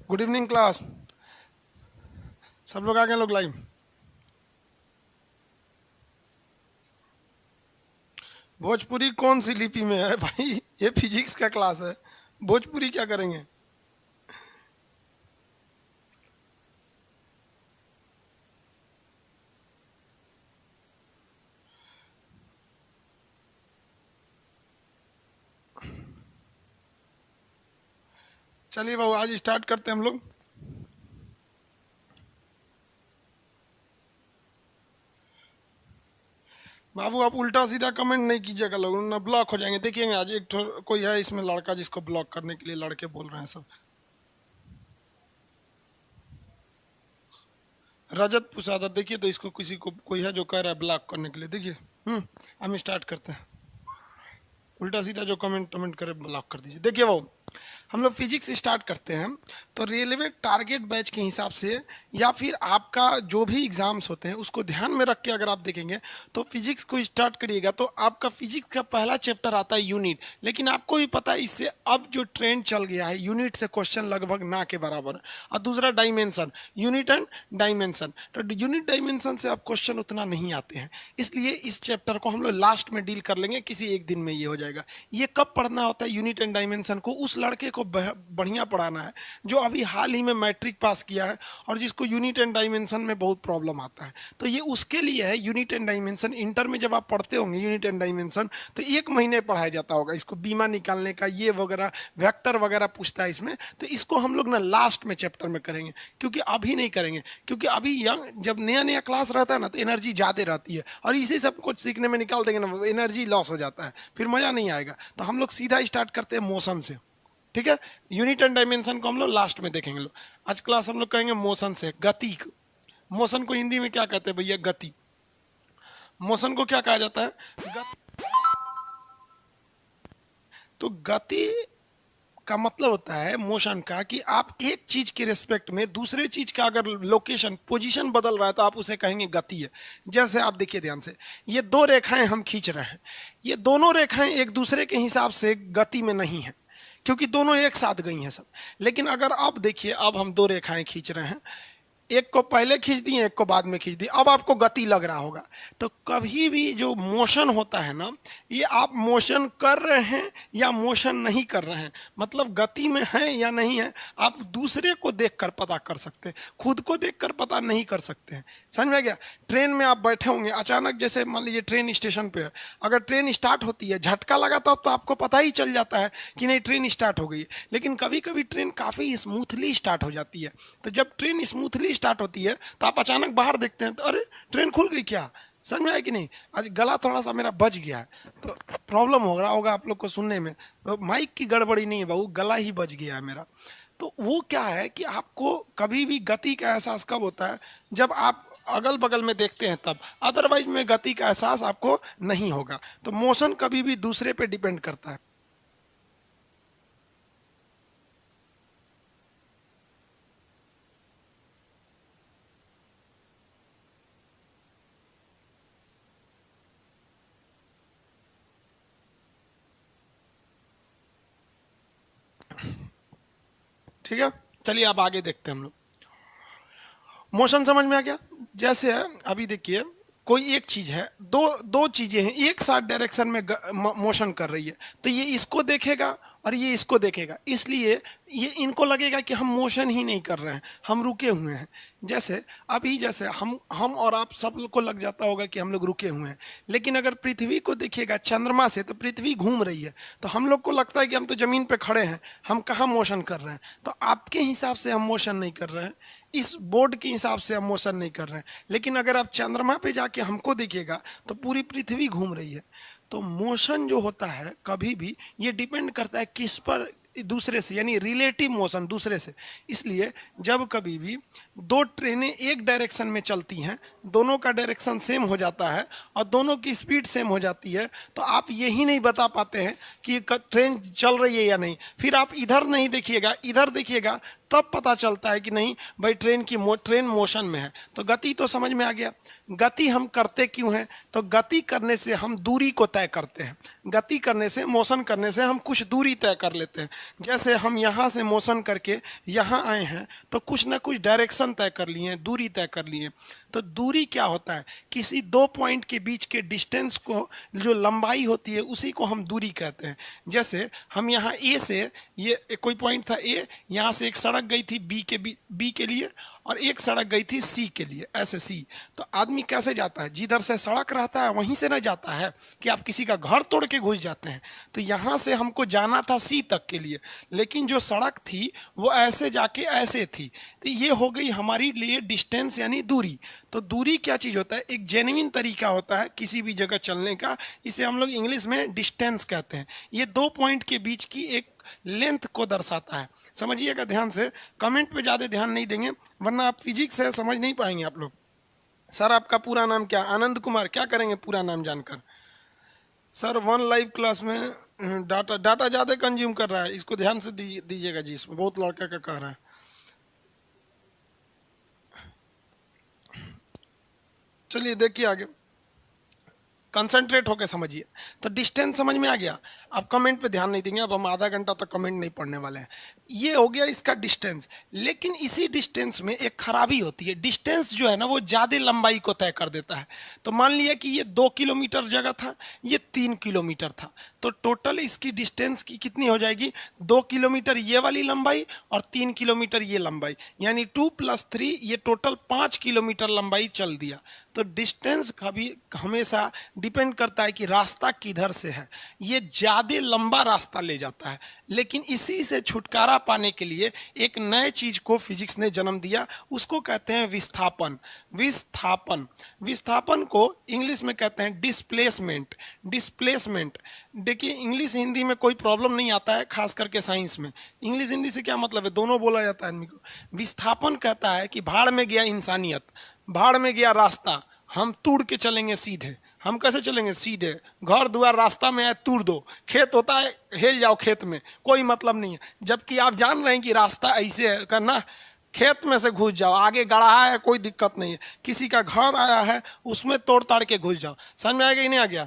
Good evening class. सब लोग आ गए लोग लाइव। भोजपुरी कौन सी लिपि में है भाई? ये फिजिक्स का क्लास है, भोजपुरी क्या करेंगे? चलिए बाबू आज स्टार्ट करते हैं हम लोग। बाबू आप उल्टा सीधा कमेंट नहीं कीजिएगा, लोग ना ब्लॉक हो जाएंगे। देखिएगा आज एक कोई है इसमें लड़का जिसको ब्लॉक करने के लिए लड़के बोल रहे हैं सब। रजत पुसादा, देखिए तो इसको किसी को कोई है जो कह रहा है ब्लॉक करने के लिए। देखिए हम स्टार्ट करते हैं। उल्टा सीधा जो कमेंट करे ब्लॉक कर दीजिए। देखिए वो हम लोग फिजिक्स स्टार्ट करते हैं तो रेलवे टारगेट बैच के हिसाब से या फिर आपका जो भी एग्जाम्स होते हैं उसको ध्यान में रख के अगर आप देखेंगे तो फिजिक्स को स्टार्ट करिएगा तो आपका फिजिक्स का पहला चैप्टर आता है यूनिट। लेकिन आपको भी पता है इससे अब जो ट्रेंड चल गया है यूनिट से क्वेश्चन लगभग ना के बराबर। और दूसरा डायमेंशन, यूनिट एंड डायमेंशन, तो यूनिट डायमेंशन से अब क्वेश्चन उतना नहीं आते हैं, इसलिए इस चैप्टर को हम लोग लास्ट में डील कर लेंगे, किसी एक दिन में ये हो जाएगा। ये कब पढ़ना होता है यूनिट एंड डायमेंशन को? उस लड़के को बढ़िया पढ़ाना है जो अभी हाल ही में मैट्रिक पास किया है और जिसको यूनिट एंड डायमेंशन में बहुत प्रॉब्लम आता है। तो ये उसके लिए है यूनिट एंड डायमेंशन। इंटर में जब आप पढ़ते होंगे यूनिट एंड डायमेंशन तो 1 महीने पढ़ाया जाता होगा इसको, बीमा निकालने का ये वगैरह, वेक्टर वगैरह पूछता है इसमें। तो इसको हम लोग ना लास्ट में चैप्टर में करेंगे, क्योंकि अभी नहीं करेंगे, क्योंकि अभी यंग जब नया नया क्लास रहता है ना तो एनर्जी ज़्यादा रहती है और इसी सब कुछ सीखने में निकाल देंगे ना, एनर्जी लॉस हो जाता है, फिर मज़ा नहीं आएगा। तो हम लोग सीधा स्टार्ट करते हैं मोशन से, ठीक है? यूनिट एंड डायमेंशन को हम लोग लास्ट में देखेंगे। लोग आज क्लास हम लोग कहेंगे मोशन से, गति। मोशन को हिंदी में क्या कहते हैं भैया? गति। मोशन को क्या कहा जाता है? तो गति का मतलब होता है मोशन का कि आप एक चीज के रिस्पेक्ट में दूसरे चीज का अगर लोकेशन, पोजीशन बदल रहा है तो आप उसे कहेंगे गति है। जैसे आप देखिए ध्यान से, ये 2 रेखाएं हम खींच रहे हैं, ये दोनों रेखाएं एक दूसरे के हिसाब से गति में नहीं है क्योंकि दोनों एक साथ गई हैं सब। लेकिन अगर आप देखिए, अब हम 2 रेखाएं खींच रहे हैं, एक को पहले खींच दी, एक को बाद में खींच दी, अब आपको गति लग रहा होगा। तो कभी भी जो मोशन होता है ना, ये आप मोशन कर रहे हैं या मोशन नहीं कर रहे हैं, मतलब गति में है या नहीं है, आप दूसरे को देखकर पता कर सकते हैं, खुद को देखकर पता नहीं कर सकते हैं। समझ में आ गया? ट्रेन में आप बैठे होंगे, अचानक जैसे मान लीजिए ट्रेन स्टेशन पे है, अगर ट्रेन स्टार्ट होती है, झटका लगा तब तो आपको पता ही चल जाता है कि नहीं ट्रेन स्टार्ट हो गई है। लेकिन कभी कभी ट्रेन काफ़ी स्मूथली स्टार्ट हो जाती है, तो जब ट्रेन स्मूथली स्टार्ट होती है तो आप अचानक बाहर देखते हैं तो अरे ट्रेन खुल गई क्या? समझ में आया कि नहीं? आज गला थोड़ा सा मेरा बज गया है तो प्रॉब्लम हो रहा होगा आप लोग को सुनने में, तो माइक की गड़बड़ी नहीं है बाबू, गला ही बज गया है मेरा। तो वो क्या है कि आपको कभी भी गति का एहसास कब होता है? जब आप अगल बगल में देखते हैं तब, अदरवाइज में गति का एहसास आपको नहीं होगा। तो मोशन कभी भी दूसरे पे डिपेंड करता है। ठीक है, चलिए अब आगे देखते हैं हम लोग। मोशन समझ में आ गया? जैसे अभी देखिए, कोई एक चीज है, दो दो चीजें हैं एक साथ डायरेक्शन में मोशन कर रही है, तो ये इसको देखेगा और ये इसको देखेगा, इसलिए ये इनको लगेगा कि हम मोशन ही नहीं कर रहे हैं, हम रुके हुए हैं। जैसे अभी जैसे हम और आप सब को लग जाता होगा कि हम लोग रुके हुए हैं, लेकिन अगर पृथ्वी को देखिएगा चंद्रमा से तो पृथ्वी घूम रही है, तो हम लोग को लगता है कि हम तो जमीन पे खड़े हैं, हम कहाँ मोशन कर रहे हैं। तो आपके हिसाब से हम मोशन नहीं कर रहे हैं, इस बोर्ड के हिसाब से हम मोशन नहीं कर रहे हैं, लेकिन अगर आप चंद्रमा पे जाके हमको देखिएगा तो पूरी पृथ्वी घूम रही है। तो मोशन जो होता है कभी भी ये डिपेंड करता है किस पर? दूसरे से, यानी रिलेटिव मोशन दूसरे से। इसलिए जब कभी भी 2 ट्रेनें एक डायरेक्शन में चलती हैं दोनों का डायरेक्शन सेम हो जाता है और दोनों की स्पीड सेम हो जाती है, तो आप यही नहीं बता पाते हैं कि ट्रेन चल रही है या नहीं। फिर आप इधर नहीं देखिएगा, इधर देखिएगा, तब पता चलता है कि नहीं भाई ट्रेन मोशन में है। तो गति तो समझ में आ गया। गति हम करते क्यों हैं? तो गति करने से हम दूरी को तय करते हैं। गति करने से, मोशन करने से हम कुछ दूरी तय कर लेते हैं। जैसे हम यहाँ से मोशन करके यहाँ आए हैं तो कुछ ना कुछ डायरेक्शन तय कर लिए हैं, दूरी तय कर लिए हैं। तो दूरी क्या होता है? किसी दो पॉइंट के बीच के डिस्टेंस को, जो लंबाई होती है, उसी को हम दूरी कहते हैं। जैसे हम यहाँ ए से, ये कोई पॉइंट था ए, यहाँ से एक सड़क गई थी बी के लिए और एक सड़क गई थी सी के लिए, ऐसे सी। तो आदमी कैसे जाता है? जिधर से सड़क रहता है वहीं से ना जाता है कि आप किसी का घर तोड़ के घुस जाते हैं। तो यहाँ से हमको जाना था सी तक के लिए, लेकिन जो सड़क थी वो ऐसे जाके ऐसे थी। तो ये हो गई हमारी लिए डिस्टेंस यानी दूरी। तो दूरी क्या चीज़ होता है? एक जेन्युइन तरीका होता है किसी भी जगह चलने का। इसे हम लोग इंग्लिश में डिस्टेंस कहते हैं। ये दो पॉइंट के बीच की एक लेंथ को दर्शाता है। समझिएगा ध्यान से, कमेंट पे ज़्यादा ध्यान नहीं देंगे वरना आप फिजिक्स है समझ नहीं पाएंगे आप लोग। सर आपका पूरा नाम क्या? आनंद कुमार। क्या करेंगे पूरा नाम जानकर? सर वन लाइव क्लास में डाटा ज़्यादा कंज्यूम कर रहा है, इसको ध्यान से दीजिएगा जी, इसमें बहुत लड़का का कह रहा है। चलिए देखिए आगे, कंसंट्रेट होकर समझिए। तो डिस्टेंस समझ में आ गया। अब कमेंट पे ध्यान नहीं देंगे, अब हम आधा घंटा तक कमेंट नहीं पढ़ने वाले हैं। ये हो गया इसका डिस्टेंस। लेकिन इसी डिस्टेंस में एक खराबी होती है। डिस्टेंस जो है ना वो ज़्यादा लंबाई को तय कर देता है। तो मान लिया कि ये 2 किलोमीटर जगह था, ये 3 किलोमीटर था, तो टोटल इसकी डिस्टेंस की कितनी हो जाएगी? 2 किलोमीटर ये वाली लंबाई और 3 किलोमीटर ये लंबाई, यानी 2 + 3, ये टोटल 5 किलोमीटर लंबाई चल दिया। तो डिस्टेंस कभी हमेशा डिपेंड करता है कि रास्ता किधर से है। ये ज़्यादा लंबा रास्ता ले जाता है। लेकिन इसी से छुटकारा पाने के लिए एक नए चीज को फिजिक्स ने जन्म दिया, उसको कहते हैं विस्थापन। विस्थापन, विस्थापन को इंग्लिश में कहते हैं डिस्प्लेसमेंट। डिस्प्लेसमेंट, देखिए इंग्लिश हिंदी में कोई प्रॉब्लम नहीं आता है, खास करके साइंस में। इंग्लिश हिंदी से क्या मतलब है? दोनों बोला जाता है आदमी को। विस्थापन कहता है कि भाड़ में गया इंसानियत, भाड़ में गया रास्ता, हम तोड़ के चलेंगे सीधे। हम कैसे चलेंगे? सीधे। घर द्वार रास्ता में है, तोड़ दो। खेत होता है, हेल जाओ खेत में, कोई मतलब नहीं है। जबकि आप जान रहे हैं कि रास्ता ऐसे है करना, खेत में से घुस जाओ, आगे गढ़ा है, कोई दिक्कत नहीं है। किसी का घर आया है, उसमें तोड़ ताड़ के घुस जाओ। समझ में आएगा कि नहीं आ गया?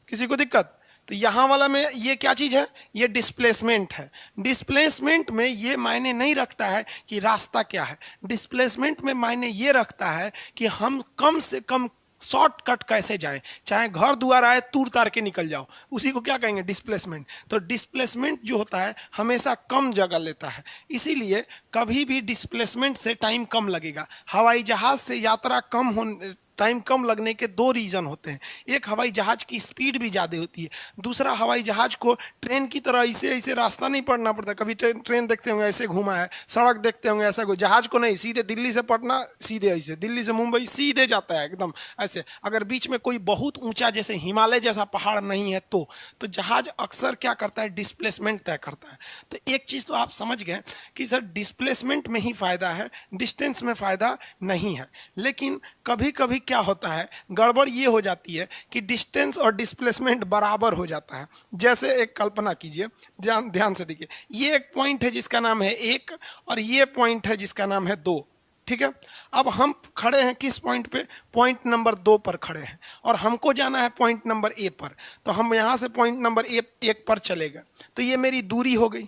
किसी को दिक्कत? तो यहाँ वाला में ये क्या चीज़ है? ये डिस्प्लेसमेंट है। डिस्प्लेसमेंट में ये मायने नहीं रखता है कि रास्ता क्या है। डिस्प्लेसमेंट में मायने ये रखता है कि हम कम से कम शॉर्टकट कैसे जाएं, चाहे घर द्वार आए तूर तार के निकल जाओ, उसी को क्या कहेंगे? डिस्प्लेसमेंट। तो डिस्प्लेसमेंट जो होता है हमेशा कम जगह लेता है, इसीलिए कभी भी डिस्प्लेसमेंट से टाइम कम लगेगा। हवाई जहाज से यात्रा कम होने, टाइम कम लगने के दो रीज़न होते हैं। एक, हवाई जहाज की स्पीड भी ज़्यादा होती है। दूसरा, हवाई जहाज को ट्रेन की तरह ऐसे ऐसे रास्ता नहीं पड़ना पड़ता। कभी ट्रेन देखते होंगे ऐसे घुमा है, सड़क देखते होंगे ऐसा, कोई जहाज को नहीं, सीधे दिल्ली से पटना सीधे ऐसे, दिल्ली से मुंबई सीधे जाता है एकदम ऐसे। अगर बीच में कोई बहुत ऊंचा जैसे हिमालय जैसा पहाड़ नहीं है तो जहाज अक्सर क्या करता है? डिस्प्लेसमेंट तय करता है। तो एक चीज़ तो आप समझ गए कि सर डिस्प्लेसमेंट में ही फ़ायदा है, डिस्टेंस में फ़ायदा नहीं है। लेकिन कभी कभी क्या होता है, गड़बड़ ये हो जाती है कि डिस्टेंस और डिस्प्लेसमेंट बराबर हो जाता है। जैसे एक कल्पना कीजिए, ध्यान से देखिए, ये एक पॉइंट है जिसका नाम है 1 और ये पॉइंट है जिसका नाम है 2। ठीक है, अब हम खड़े हैं किस पॉइंट पे? पॉइंट नंबर 2 पर खड़े हैं और हमको जाना है पॉइंट नंबर ए पर। तो हम यहाँ से पॉइंट नंबर 1 पर चले गए, तो ये मेरी दूरी हो गई।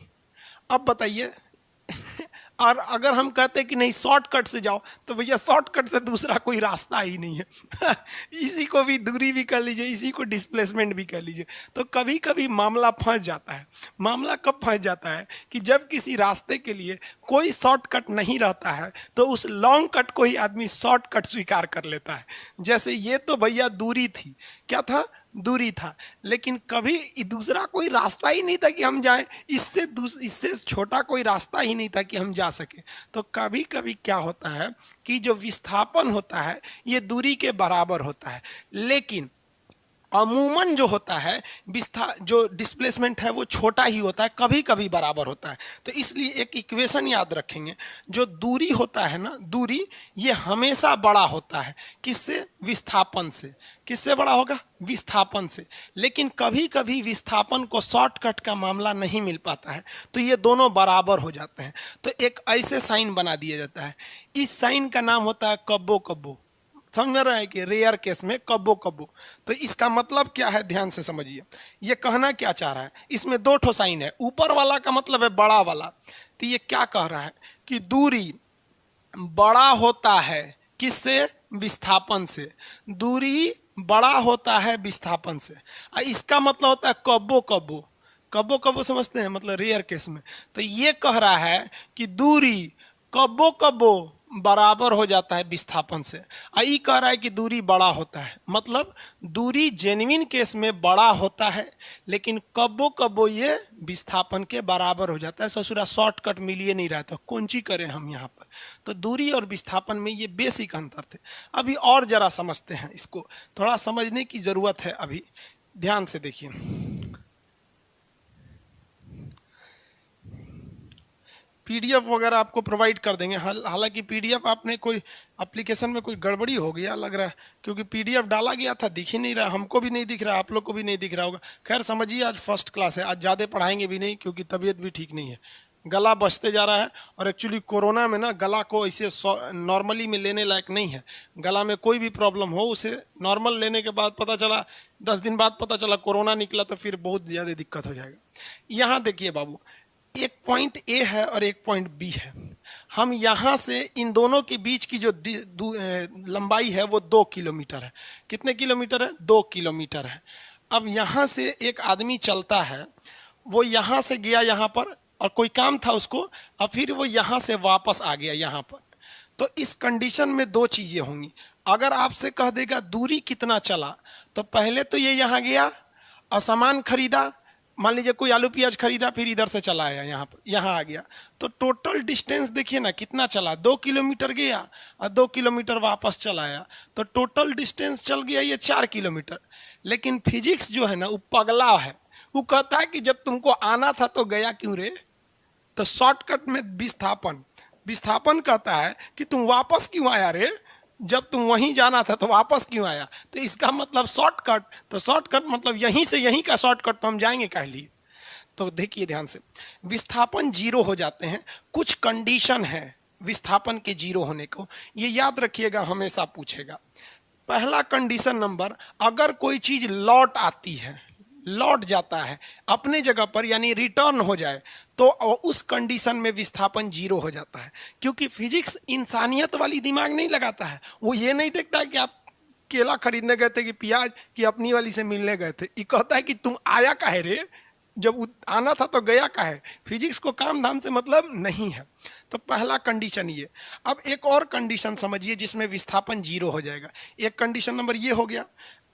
अब बताइए और अगर हम कहते कि नहीं शॉर्टकट से जाओ, तो भैया शॉर्टकट से दूसरा कोई रास्ता ही नहीं है। इसी को भी दूरी भी कर लीजिए, इसी को डिस्प्लेसमेंट भी कर लीजिए। तो कभी कभी मामला फंस जाता है। मामला कब फंस जाता है कि जब किसी रास्ते के लिए कोई शॉर्टकट नहीं रहता है तो उस लॉन्ग कट को ही आदमी शॉर्टकट स्वीकार कर लेता है। जैसे ये तो भैया दूरी थी, क्या था? दूरी था, लेकिन कभी दूसरा कोई रास्ता ही नहीं था कि हम जाएं, इससे छोटा कोई रास्ता ही नहीं था कि हम जा सके। तो कभी कभी क्या होता है कि जो विस्थापन होता है ये दूरी के बराबर होता है। लेकिन अमूमन जो होता है जो डिस्प्लेसमेंट है वो छोटा ही होता है, कभी कभी बराबर होता है। तो इसलिए एक इक्वेशन याद रखेंगे, जो दूरी होता है ना, दूरी ये हमेशा बड़ा होता है किससे? विस्थापन से। किससे बड़ा होगा? विस्थापन से। लेकिन कभी कभी विस्थापन को शॉर्टकट का मामला नहीं मिल पाता है, तो ये दोनों बराबर हो जाते हैं। तो एक ऐसे साइन बना दिया जाता है, इस साइन का नाम होता है कब्बो कब्बो। समझ में रहा है कि रेयर केस में कब्बो कब्बो। तो इसका मतलब क्या है, ध्यान से समझिए। ये कहना क्या चाह रहा है, इसमें दो ठो साइन है, ऊपर वाला का मतलब है बड़ा वाला। तो ये क्या कह रहा है कि दूरी बड़ा होता है किससे? विस्थापन से। दूरी बड़ा होता है विस्थापन से। इसका मतलब होता है कब्बो कब्बो। कब्बो कब्बो समझते हैं, मतलब रेयर केस में। तो ये कह रहा है कि दूरी कब्बो कब्बो बराबर हो जाता है विस्थापन से। ये कह रहा है कि दूरी बड़ा होता है, मतलब दूरी जेन्युइन केस में बड़ा होता है, लेकिन कब्बो कब्बो ये विस्थापन के बराबर हो जाता है। ससुरा शॉर्टकट मिलिए नहीं रहा, तो कौन सी करें हम यहाँ पर। तो दूरी और विस्थापन में ये बेसिक अंतर थे। अभी और जरा समझते हैं, इसको थोड़ा समझने की जरूरत है। अभी ध्यान से देखिए, पीडीएफ वगैरह आपको प्रोवाइड कर देंगे। हालांकि पीडीएफ आपने कोई एप्लीकेशन में कोई गड़बड़ी हो गया लग रहा है, क्योंकि पीडीएफ डाला गया था, दिख ही नहीं रहा, हमको भी नहीं दिख रहा, आप लोग को भी नहीं दिख रहा होगा। खैर समझिए, आज फर्स्ट क्लास है, आज ज़्यादा पढ़ाएंगे भी नहीं, क्योंकि तबीयत भी ठीक नहीं है, गला बचते जा रहा है। और एक्चुअली कोरोना में ना गला को ऐसे नॉर्मली में लेने लायक नहीं है। गला में कोई भी प्रॉब्लम हो, उसे नॉर्मल लेने के बाद पता चला, 10 दिन बाद पता चला कोरोना निकला, तो फिर बहुत ज़्यादा दिक्कत हो जाएगा। यहाँ देखिए बाबू, एक पॉइंट ए है और एक पॉइंट बी है। हम यहाँ से इन दोनों के बीच की जो लंबाई है वो 2 किलोमीटर है। कितने किलोमीटर है? 2 किलोमीटर है। अब यहाँ से एक आदमी चलता है, वो यहाँ से गया यहाँ पर, और कोई काम था उसको, और फिर वो यहाँ से वापस आ गया यहाँ पर। तो इस कंडीशन में दो चीज़ें होंगी। अगर आपसे कह देगा दूरी कितना चला, तो पहले तो ये यहाँ गया और सामान खरीदा, मान लीजिए कोई आलू प्याज खरीदा, फिर इधर से चला आया यहाँ पर, यहाँ आ गया, तो टोटल डिस्टेंस देखिए ना कितना चला, 2 किलोमीटर गया और 2 किलोमीटर वापस चला आया, तो टोटल डिस्टेंस चल गया ये 4 किलोमीटर। लेकिन फिजिक्स जो है ना वो पगला है, वो कहता है कि जब तुमको आना था तो गया क्यों रे। तो शॉर्टकट में विस्थापन कहता है कि तुम वापस क्यों आया रे, जब तुम वहीं जाना था तो वापस क्यों आया। तो इसका मतलब शॉर्टकट, तो शॉर्टकट मतलब यहीं से यहीं का शॉर्टकट, तो हम जाएंगे काहे लिए। तो देखिए ध्यान से, विस्थापन जीरो हो जाते हैं, कुछ कंडीशन है विस्थापन के जीरो होने को, ये याद रखिएगा, हमेशा पूछेगा। पहला कंडीशन नंबर, अगर कोई चीज लौट आती है, लौट जाता है अपने जगह पर, यानी रिटर्न हो जाए, तो उस कंडीशन में विस्थापन जीरो हो जाता है। क्योंकि फिजिक्स इंसानियत वाली दिमाग नहीं लगाता है, वो ये नहीं देखता है कि आप केला खरीदने गए थे कि प्याज की अपनी वाली से मिलने गए थे। ये कहता है कि तुम आया काहे रे, जब आना था तो गया काहे। फिजिक्स को काम धाम से मतलब नहीं है। तो पहला कंडीशन ये। अब एक और कंडीशन समझिए जिसमें विस्थापन जीरो हो जाएगा। एक कंडीशन नंबर ये हो गया।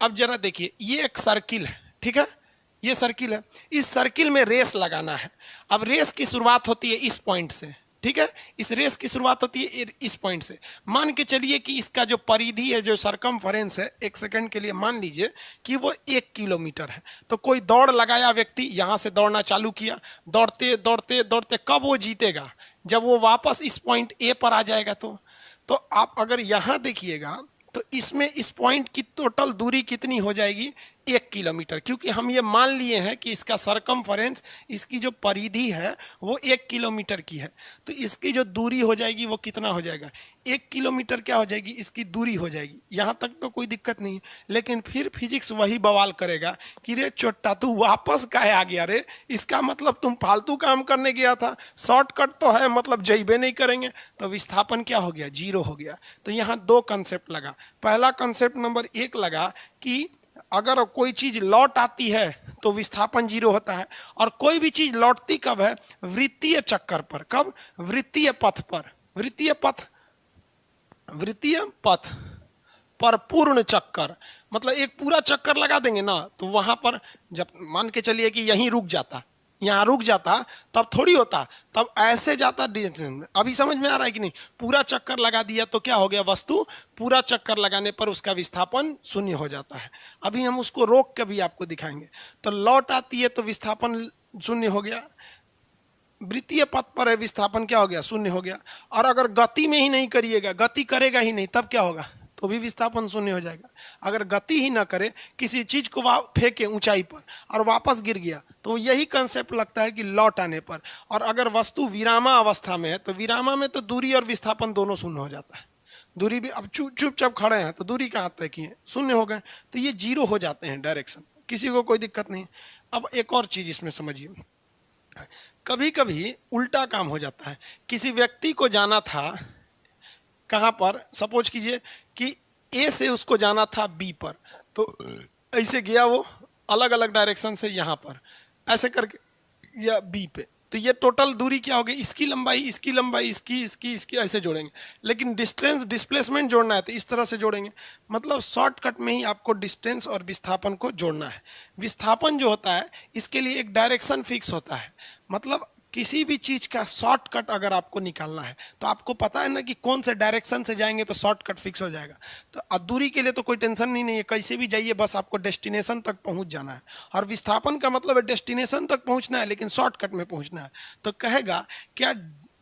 अब जरा देखिए, ये एक सर्किल है, ठीक है, ये सर्किल है, इस सर्किल में रेस लगाना है। अब रेस की शुरुआत होती है इस पॉइंट से, ठीक है, इस रेस की शुरुआत होती है इस पॉइंट से। मान के चलिए कि इसका जो परिधि है, जो सरकमफरेंस है, एक सेकंड के लिए मान लीजिए कि वो 1 किलोमीटर है। तो कोई दौड़ लगाया व्यक्ति, यहाँ से दौड़ना चालू किया, दौड़ते दौड़ते दौड़ते, कब वो जीतेगा? जब वो वापस इस पॉइंट ए पर आ जाएगा। तो आप अगर यहाँ देखिएगा तो इसमें इस पॉइंट की टोटल दूरी कितनी हो जाएगी? 1 किलोमीटर, क्योंकि हम ये मान लिए हैं कि इसका सरकमफरेंस, इसकी जो परिधि है वो 1 किलोमीटर की है। तो इसकी जो दूरी हो जाएगी वो कितना हो जाएगा? 1 किलोमीटर क्या हो जाएगी? इसकी दूरी हो जाएगी। यहाँ तक तो कोई दिक्कत नहीं है। लेकिन फिर फिजिक्स वही बवाल करेगा कि रे चोट्टा, तू वापस काहे आ गया रे, इसका मतलब तुम फालतू काम करने गया था, शॉर्टकट तो है, मतलब जइबे नहीं करेंगे। तो विस्थापन क्या हो गया? जीरो हो गया। तो यहाँ दो कंसेप्ट लगा। पहला कंसेप्ट नंबर 1 लगा कि अगर कोई चीज लौट आती है तो विस्थापन जीरो होता है। और कोई भी चीज लौटती कब है? वृत्तीय चक्कर पर। कब? वृत्तीय पथ पर। वृत्तीय पथ पर पूर्ण चक्कर, मतलब एक पूरा चक्कर लगा देंगे ना, तो वहां पर जब मान के चलिए कि यहीं रुक जाता, यहाँ रुक जाता तब थोड़ी होता, तब ऐसे जाता डायरेक्शन में। अभी समझ में आ रहा है कि नहीं? पूरा चक्कर लगा दिया तो क्या हो गया, वस्तु पूरा चक्कर लगाने पर उसका विस्थापन शून्य हो जाता है। अभी हम उसको रोक के भी आपको दिखाएंगे। तो लौट आती है तो विस्थापन शून्य हो गया, वृत्तीय पथ पर है विस्थापन क्या हो गया, शून्य हो गया। और अगर गति में ही नहीं करिएगा, गति करेगा ही नहीं, तब क्या होगा, तो भी विस्थापन शून्य हो जाएगा। अगर गति ही ना करे, किसी चीज को फेंके ऊंचाई पर और वापस गिर गया, तो यही कंसेप्ट लगता है कि लौट आने पर। और अगर वस्तु विरामा अवस्था में है तो विरामा में तो दूरी और विस्थापन दोनों शून्य हो जाता है। दूरी भी, अब चुपचाप खड़े हैं तो दूरी कहाँ तय की है, शून्य हो गए, तो ये जीरो हो जाते हैं डायरेक्शन, किसी को कोई दिक्कत नहीं। अब एक और चीज इसमें समझिए, कभी कभी उल्टा काम हो जाता है। किसी व्यक्ति को जाना था कहाँ पर, सपोज कीजिए कि ए से उसको जाना था बी पर, तो ऐसे गया वो अलग अलग डायरेक्शन से यहाँ पर ऐसे करके या बी पे, तो ये टोटल दूरी क्या होगी, इसकी लंबाई इसकी लंबाई इसकी ऐसे जोड़ेंगे। लेकिन डिस्टेंस डिस्प्लेसमेंट जोड़ना है तो इस तरह से जोड़ेंगे। मतलब शॉर्टकट में ही आपको डिस्टेंस और विस्थापन को जोड़ना है। विस्थापन जो होता है इसके लिए एक डायरेक्शन फिक्स होता है। मतलब किसी भी चीज का शॉर्टकट अगर आपको निकालना है तो आपको पता है ना कि कौन से डायरेक्शन से जाएंगे तो शॉर्टकट फिक्स हो जाएगा। तो दूरी के लिए तो कोई टेंशन नहीं है, कैसे भी जाइए, बस आपको डेस्टिनेशन तक पहुंच जाना है। और विस्थापन का मतलब है डेस्टिनेशन तक पहुंचना है लेकिन शॉर्टकट में पहुंचना है। तो कहेगा क्या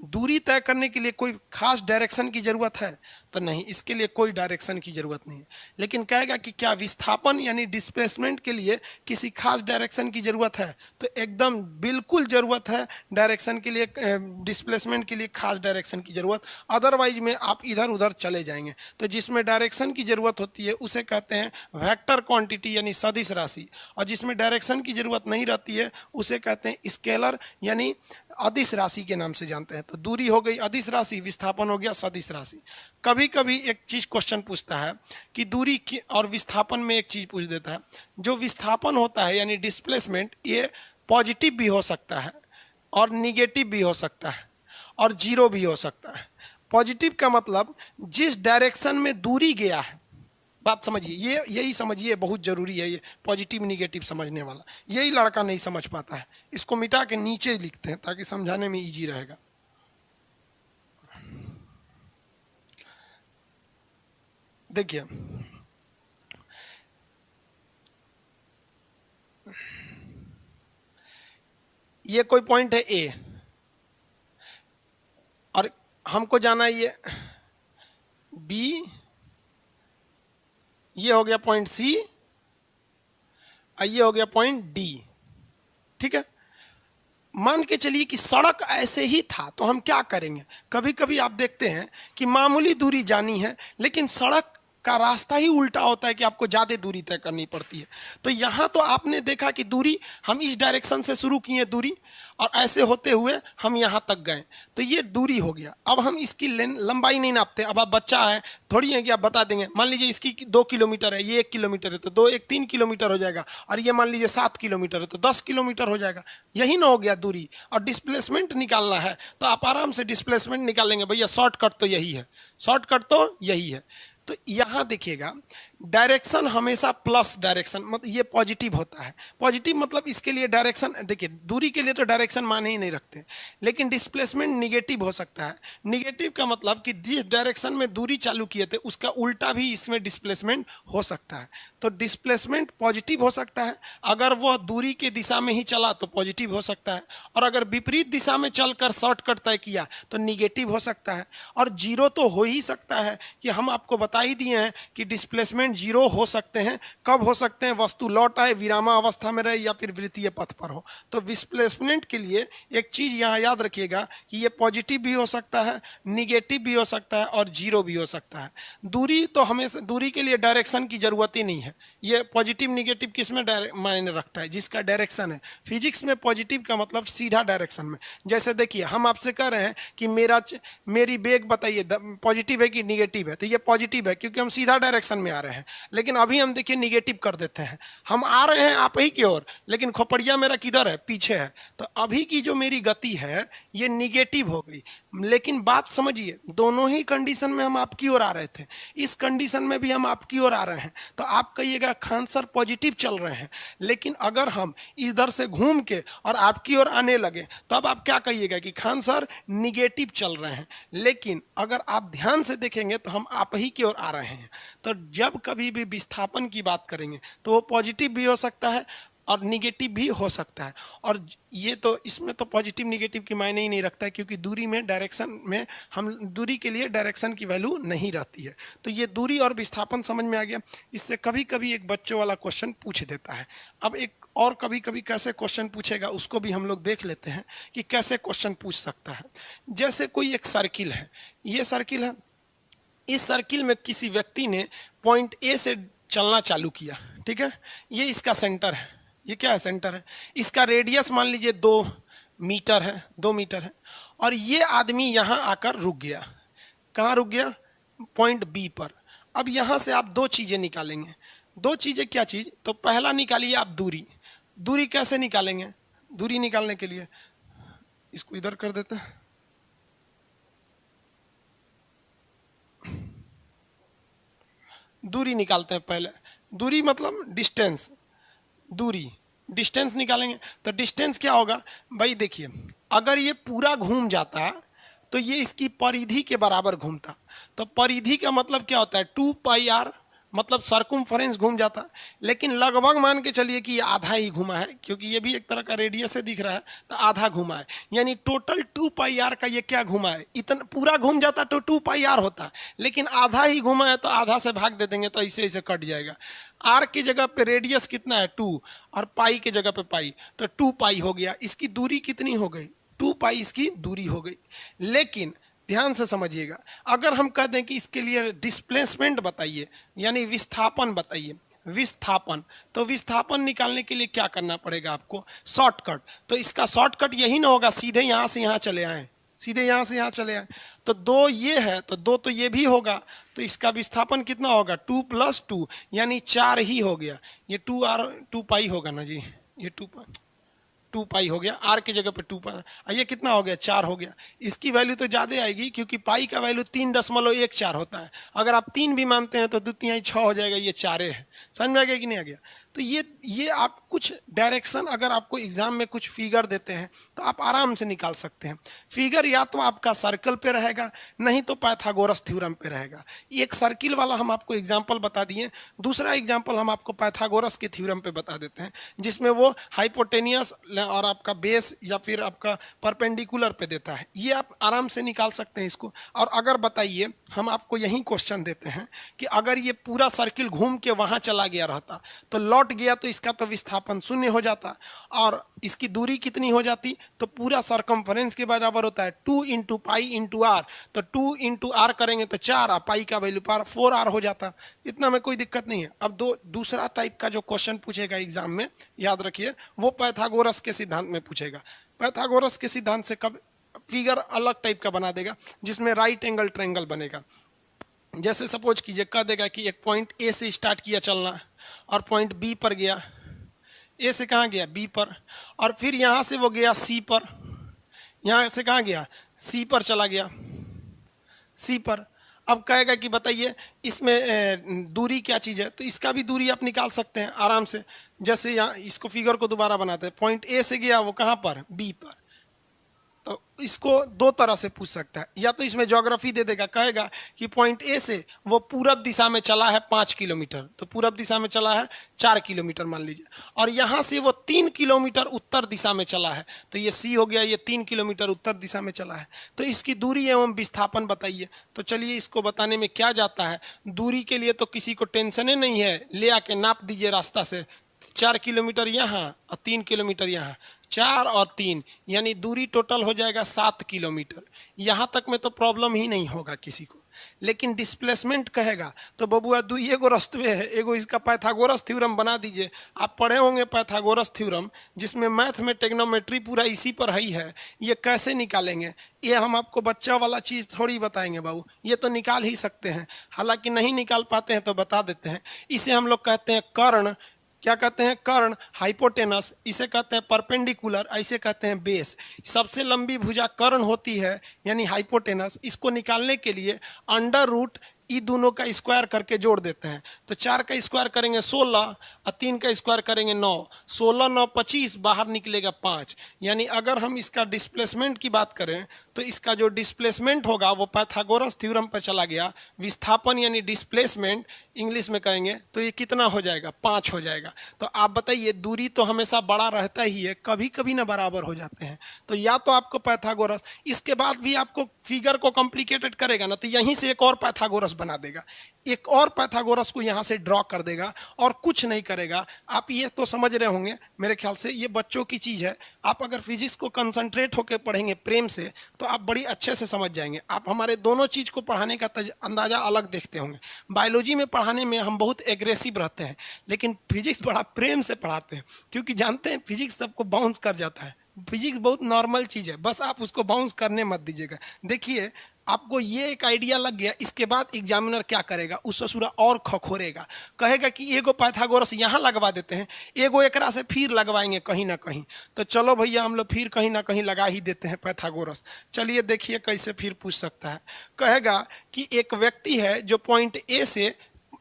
दूरी तय करने के लिए कोई खास डायरेक्शन की जरूरत है, तो नहीं, इसके लिए कोई डायरेक्शन की जरूरत नहीं है। लेकिन कहेगा कि क्या विस्थापन यानी डिस्प्लेसमेंट के लिए किसी खास डायरेक्शन की जरूरत है, तो एकदम बिल्कुल जरूरत है डायरेक्शन के लिए, डिस्प्लेसमेंट के लिए खास डायरेक्शन की जरूरत, अदरवाइज में आप इधर उधर चले जाएंगे। तो जिसमें डायरेक्शन की जरूरत होती है उसे कहते हैं वेक्टर क्वांटिटी यानी सदिश राशि, और जिसमें डायरेक्शन की जरूरत नहीं रहती है उसे कहते हैं स्केलर यानी अदिश राशि के नाम से जानते हैं। तो दूरी हो गई अदिश राशि, विस्थापन हो गया सदिश राशि। कभी कभी एक चीज क्वेश्चन पूछता है कि दूरी की और विस्थापन में एक चीज पूछ देता है, जो विस्थापन होता है यानी डिस्प्लेसमेंट, ये पॉजिटिव भी हो सकता है और निगेटिव भी हो सकता है और जीरो भी हो सकता है। पॉजिटिव का मतलब जिस डायरेक्शन में दूरी गया है, बात समझिए, ये यही समझिए, बहुत जरूरी है ये पॉजिटिव निगेटिव समझने वाला। यही लड़का नहीं समझ पाता है, इसको मिटा के नीचे लिखते हैं ताकि समझाने में इजी रहेगा। देखिए ये कोई पॉइंट है ए और हमको जाना है ये बी, ये हो गया पॉइंट सी और ये हो गया पॉइंट डी। ठीक है, मान के चलिए कि सड़क ऐसे ही था तो हम क्या करेंगे, कभी कभी आप देखते हैं कि मामूली दूरी जानी है लेकिन सड़क का रास्ता ही उल्टा होता है कि आपको ज्यादा दूरी तय करनी पड़ती है। तो यहां तो आपने देखा कि दूरी हम इस डायरेक्शन से शुरू किए दूरी और ऐसे होते हुए हम यहां तक गए, तो ये दूरी हो गया। अब हम इसकी लंबाई नहीं नापते। अब आप बच्चा है थोड़ी है कि आप बता देंगे, मान लीजिए इसकी 2 किलोमीटर है, ये 1 किलोमीटर है, तो 2 1 3 किलोमीटर हो जाएगा, और ये मान लीजिए 7 किलोमीटर है तो 10 किलोमीटर हो जाएगा। यही ना हो गया दूरी। और डिस्प्लेसमेंट निकालना है तो आप आराम से डिस्प्लेसमेंट निकालेंगे, भैया शॉर्टकट तो यही है, शॉर्टकट तो यही है। तो यहां देखिएगा डायरेक्शन हमेशा प्लस डायरेक्शन, मतलब ये पॉजिटिव होता है। पॉजिटिव मतलब इसके लिए डायरेक्शन, देखिए दूरी के लिए तो डायरेक्शन माने ही नहीं रखते, लेकिन डिस्प्लेसमेंट निगेटिव हो सकता है। निगेटिव का मतलब कि जिस डायरेक्शन में दूरी चालू किए थे उसका उल्टा भी इसमें डिस्प्लेसमेंट हो सकता है। तो डिस्प्लेसमेंट पॉजिटिव हो सकता है, अगर वह दूरी के दिशा में ही चला तो पॉजिटिव हो सकता है, और अगर विपरीत दिशा में चलकर शॉर्टकट तय किया तो निगेटिव हो सकता है। और जीरो तो हो ही सकता है, कि हम आपको बता ही दिए हैं कि डिस्प्लेसमेंट जीरो हो सकते हैं। कब हो सकते हैं, वस्तु लौट आए, विरामा अवस्था में रहे या फिर वृत्तीय पथ पर हो। तो डिस्प्लेसमेंट के लिए एक चीज यहां याद रखिएगा कि ये पॉजिटिव भी हो सकता है, निगेटिव भी हो सकता है और जीरो भी हो सकता है। दूरी तो हमेशा, दूरी के लिए डायरेक्शन की जरूरत ही नहीं है। ये पॉजिटिव निगेटिव किस में मायने रखता है, जिसका डायरेक्शन है। फिजिक्स में पॉजिटिव का मतलब सीधा डायरेक्शन में। जैसे देखिए हम आपसे कह रहे हैं कि मेरी बेग बताइए पॉजिटिव है कि निगेटिव है, तो ये पॉजिटिव है क्योंकि हम सीधा डायरेक्शन में आ रहे हैं। हैं, लेकिन अभी हम देखिए निगेटिव कर देते हैं। हम आ रहे हैं आप ही की ओर, लेकिन खोपड़िया मेरा किधर है, पीछे है। तो अभी की जो मेरी गति है ये निगेटिव हो गई। लेकिन बात समझिए, दोनों ही कंडीशन में हम आपकी ओर आ रहे थे, इस कंडीशन में भी हम आपकी ओर आ रहे हैं। तो आप कहिएगा खान सर पॉजिटिव चल रहे हैं, लेकिन अगर हम इधर से घूम के और आपकी ओर आने लगे तब आप क्या कहिएगा कि खान सर निगेटिव चल रहे हैं। लेकिन अगर आप ध्यान से देखेंगे तो हम आप ही की ओर आ रहे हैं। तो जब कभी भी विस्थापन की बात करेंगे तो वो पॉजिटिव भी हो सकता है और निगेटिव भी हो सकता है। और ये तो इसमें तो पॉजिटिव निगेटिव की मायने ही नहीं रखता है, क्योंकि दूरी में डायरेक्शन में हम दूरी के लिए डायरेक्शन की वैल्यू नहीं रहती है। तो ये दूरी और विस्थापन समझ में आ गया। इससे कभी कभी एक बच्चों वाला क्वेश्चन पूछ देता है। अब एक और कभी कभी कैसे क्वेश्चन पूछेगा उसको भी हम लोग देख लेते हैं कि कैसे क्वेश्चन पूछ सकता है। जैसे कोई एक सर्किल है, ये सर्किल है, इस सर्किल में किसी व्यक्ति ने पॉइंट ए से चलना चालू किया, ठीक है। ये इसका सेंटर है, ये क्या है, सेंटर है। इसका रेडियस मान लीजिए 2 मीटर है, 2 मीटर है। और ये आदमी यहाँ आकर रुक गया। कहाँ रुक गया, पॉइंट बी पर। अब यहाँ से आप दो चीज़ें निकालेंगे। दो चीज़ें क्या चीज़, तो पहला निकालिए आप दूरी। दूरी कैसे निकालेंगे, दूरी निकालने के लिए इसको इधर कर देते हैं। दूरी निकालते हैं पहले। दूरी मतलब डिस्टेंस, दूरी डिस्टेंस निकालेंगे। तो डिस्टेंस क्या होगा भाई, देखिए अगर ये पूरा घूम जाता तो ये इसकी परिधि के बराबर घूमता। तो परिधि का मतलब क्या होता है, 2πr, मतलब सर्कुम्फरेंस घूम जाता। लेकिन लगभग मान के चलिए कि ये आधा ही घुमा है, क्योंकि ये भी एक तरह का रेडियस से दिख रहा है, तो आधा घुमा है। यानी टोटल 2πr का ये क्या घुमा है, इतना पूरा घूम जाता तो 2πr होता, लेकिन आधा ही घुमा है तो आधा से भाग दे देंगे तो ऐसे ऐसे कट जाएगा। आर की जगह पे रेडियस कितना है 2 और पाई की जगह पे पाई, तो 2π हो गया। इसकी दूरी कितनी हो गई, 2π इसकी दूरी हो गई। लेकिन ध्यान से समझिएगा, अगर हम कह दें कि इसके लिए डिस्प्लेसमेंट बताइए, यानी विस्थापन बताइए, विस्थापन, तो विस्थापन निकालने के लिए क्या करना पड़ेगा आपको, शॉर्टकट। तो इसका शॉर्टकट यही ना होगा सीधे यहाँ से यहाँ चले आए, सीधे यहाँ से यहाँ चले आए। तो 2 ये है तो 2 तो ये भी होगा, तो इसका विस्थापन कितना होगा, 2 + 2 यानी 4 ही हो गया। ये 2π होगा ना जी, ये 2π हो गया। आर की जगह पे 2π, ये कितना हो गया, 4 हो गया। इसकी वैल्यू तो ज़्यादा आएगी, क्योंकि पाई का वैल्यू 3.14 होता है। अगर आप 3 भी मानते हैं तो 2 × 6 हो जाएगा, ये 4 है। समझ में आ गया कि नहीं आ गया। तो ये आप कुछ डायरेक्शन, अगर आपको एग्जाम में कुछ फिगर देते हैं तो आप आराम से निकाल सकते हैं। फिगर या तो आपका सर्कल पे रहेगा, नहीं तो पाइथागोरस थ्योरम पे रहेगा। एक सर्किल वाला हम आपको एग्जाम्पल बता दिए, दूसरा एग्जाम्पल हम आपको पाइथागोरस के थ्योरम पे बता देते हैं, जिसमें वो हाइपोटेनियस और आपका बेस या फिर आपका परपेंडिकुलर पे देता है। ये आप आराम से निकाल सकते हैं इसको। और अगर बताइए, हम आपको यही क्वेश्चन देते हैं कि अगर ये पूरा सर्किल घूम के वहाँ चला गया रहता तो लौट गया, तो इसका तो विस्थापन 0 हो जाता और इसकी दूरी कितनी हो जाती, तो पूरा सर्कमफरेंस के बराबर होता है 2 × पाई × r। तो 2 × r करेंगे तो 4, और पाई का वैल्यू 4r हो जाता। इतना में कोई दिक्कत नहीं है। अब दूसरा टाइप का जो क्वेश्चन पूछेगा एग्जाम में, याद रखिए, वो पाइथागोरस के सिद्धांत में पूछेगा। पाइथागोरस के सिद्धांत से कब फिगर अलग टाइप का बना देगा, जिसमें राइट एंगल ट्रायंगल बनेगा। जैसे सपोज कीजिए, कह देगा कि एक पॉइंट ए से स्टार्ट किया चलना और पॉइंट बी पर गया। ए से कहाँ गया, बी पर, और फिर यहाँ से वो गया सी पर। यहाँ से कहाँ गया, सी पर चला गया, सी पर। अब कहेगा कि बताइए इसमें दूरी क्या चीज़ है, तो इसका भी दूरी आप निकाल सकते हैं आराम से। जैसे यहाँ इसको फिगर को दोबारा बनाते हैं, पॉइंट ए से गया वो कहाँ पर, बी पर। तो इसको दो तरह से पूछ सकता है, या तो इसमें ज्योग्राफी दे देगा, कहेगा कि पॉइंट ए से वो पूरब दिशा में चला है 5 किलोमीटर, तो पूरब दिशा में चला है 4 किलोमीटर मान लीजिए, और यहाँ से वो 3 किलोमीटर उत्तर दिशा में चला है, तो ये सी हो गया, ये 3 किलोमीटर उत्तर दिशा में चला है। तो इसकी दूरी एवं विस्थापन बताइए। तो चलिए इसको बताने में क्या जाता है, दूरी के लिए तो किसी को टेंशन ही नहीं है, ले आके नाप दीजिए रास्ता से, 4 किलोमीटर यहाँ और 3 किलोमीटर यहाँ, 4 और 3 यानी दूरी टोटल हो जाएगा 7 किलोमीटर। यहाँ तक में तो प्रॉब्लम ही नहीं होगा किसी को। लेकिन डिस्प्लेसमेंट कहेगा तो बबुआ दुई एगो रस्तवे है, एगो इसका पाइथागोरस थ्योरम बना दीजिए। आप पढ़े होंगे पाइथागोरस थ्योरम, जिसमें मैथ में ट्रिग्नोमेट्री पूरा इसी पर ही है। ये कैसे निकालेंगे, ये हम आपको बच्चा वाला चीज़ थोड़ी बताएंगे बाबू, ये तो निकाल ही सकते हैं। हालांकि नहीं निकाल पाते हैं तो बता देते हैं। इसे हम लोग कहते हैं कर्ण। क्या कहते हैं? कर्ण। हाइपोटेनस इसे कहते हैं परपेंडिकुलर, ऐसे कहते हैं बेस। सबसे लंबी भुजा कर्ण होती है यानी हाइपोटेनस। इसको निकालने के लिए अंडर रूट ई दोनों का स्क्वायर करके जोड़ देते हैं। तो 4 का स्क्वायर करेंगे 16 और 3 का स्क्वायर करेंगे 9। 16 9 25, बाहर निकलेगा 5। यानी अगर हम इसका डिस्प्लेसमेंट की बात करें तो इसका जो डिस्प्लेसमेंट होगा वो पाइथागोरस थ्योरम पर चला गया। विस्थापन यानी डिस्प्लेसमेंट इंग्लिश में कहेंगे तो ये कितना हो जाएगा? 5 हो जाएगा। तो आप बताइए, दूरी तो हमेशा बड़ा रहता ही है, कभी कभी ना बराबर हो जाते हैं। तो या तो आपको पाइथागोरस, इसके बाद भी आपको फिगर को कॉम्प्लिकेटेड करेगा ना तो यहीं से एक और पाइथागोरस बना देगा, एक और पाइथागोरस को यहाँ से ड्रॉ कर देगा और कुछ नहीं करेगा। आप ये तो समझ रहे होंगे मेरे ख्याल से, ये बच्चों की चीज़ है। आप अगर फिजिक्स को कंसंट्रेट होकर पढ़ेंगे प्रेम से तो आप बड़ी अच्छे से समझ जाएंगे। आप हमारे दोनों चीज़ को पढ़ाने का अंदाज़ा अलग देखते होंगे। बायोलॉजी में पढ़ाने में हम बहुत एग्रेसिव रहते हैं, लेकिन फिजिक्स बड़ा प्रेम से पढ़ाते हैं, क्योंकि जानते हैं फिजिक्स सबको बाउंस कर जाता है। फिजिक्स बहुत नॉर्मल चीज़ है, बस आप उसको बाउंस करने मत दीजिएगा। देखिए, आपको ये एक आइडिया लग गया, इसके बाद एग्जामिनर क्या करेगा? उस ससुरा और खखोरेगा, कहेगा कि एगो पाइथागोरस यहाँ लगवा देते हैं, एगो एकरा से फिर लगवाएंगे कहीं ना कहीं। तो चलो भैया, हम लोग फिर कहीं ना कहीं लगा ही देते हैं पाइथागोरस। चलिए देखिए कैसे फिर पूछ सकता है। कहेगा कि एक व्यक्ति है जो पॉइंट ए से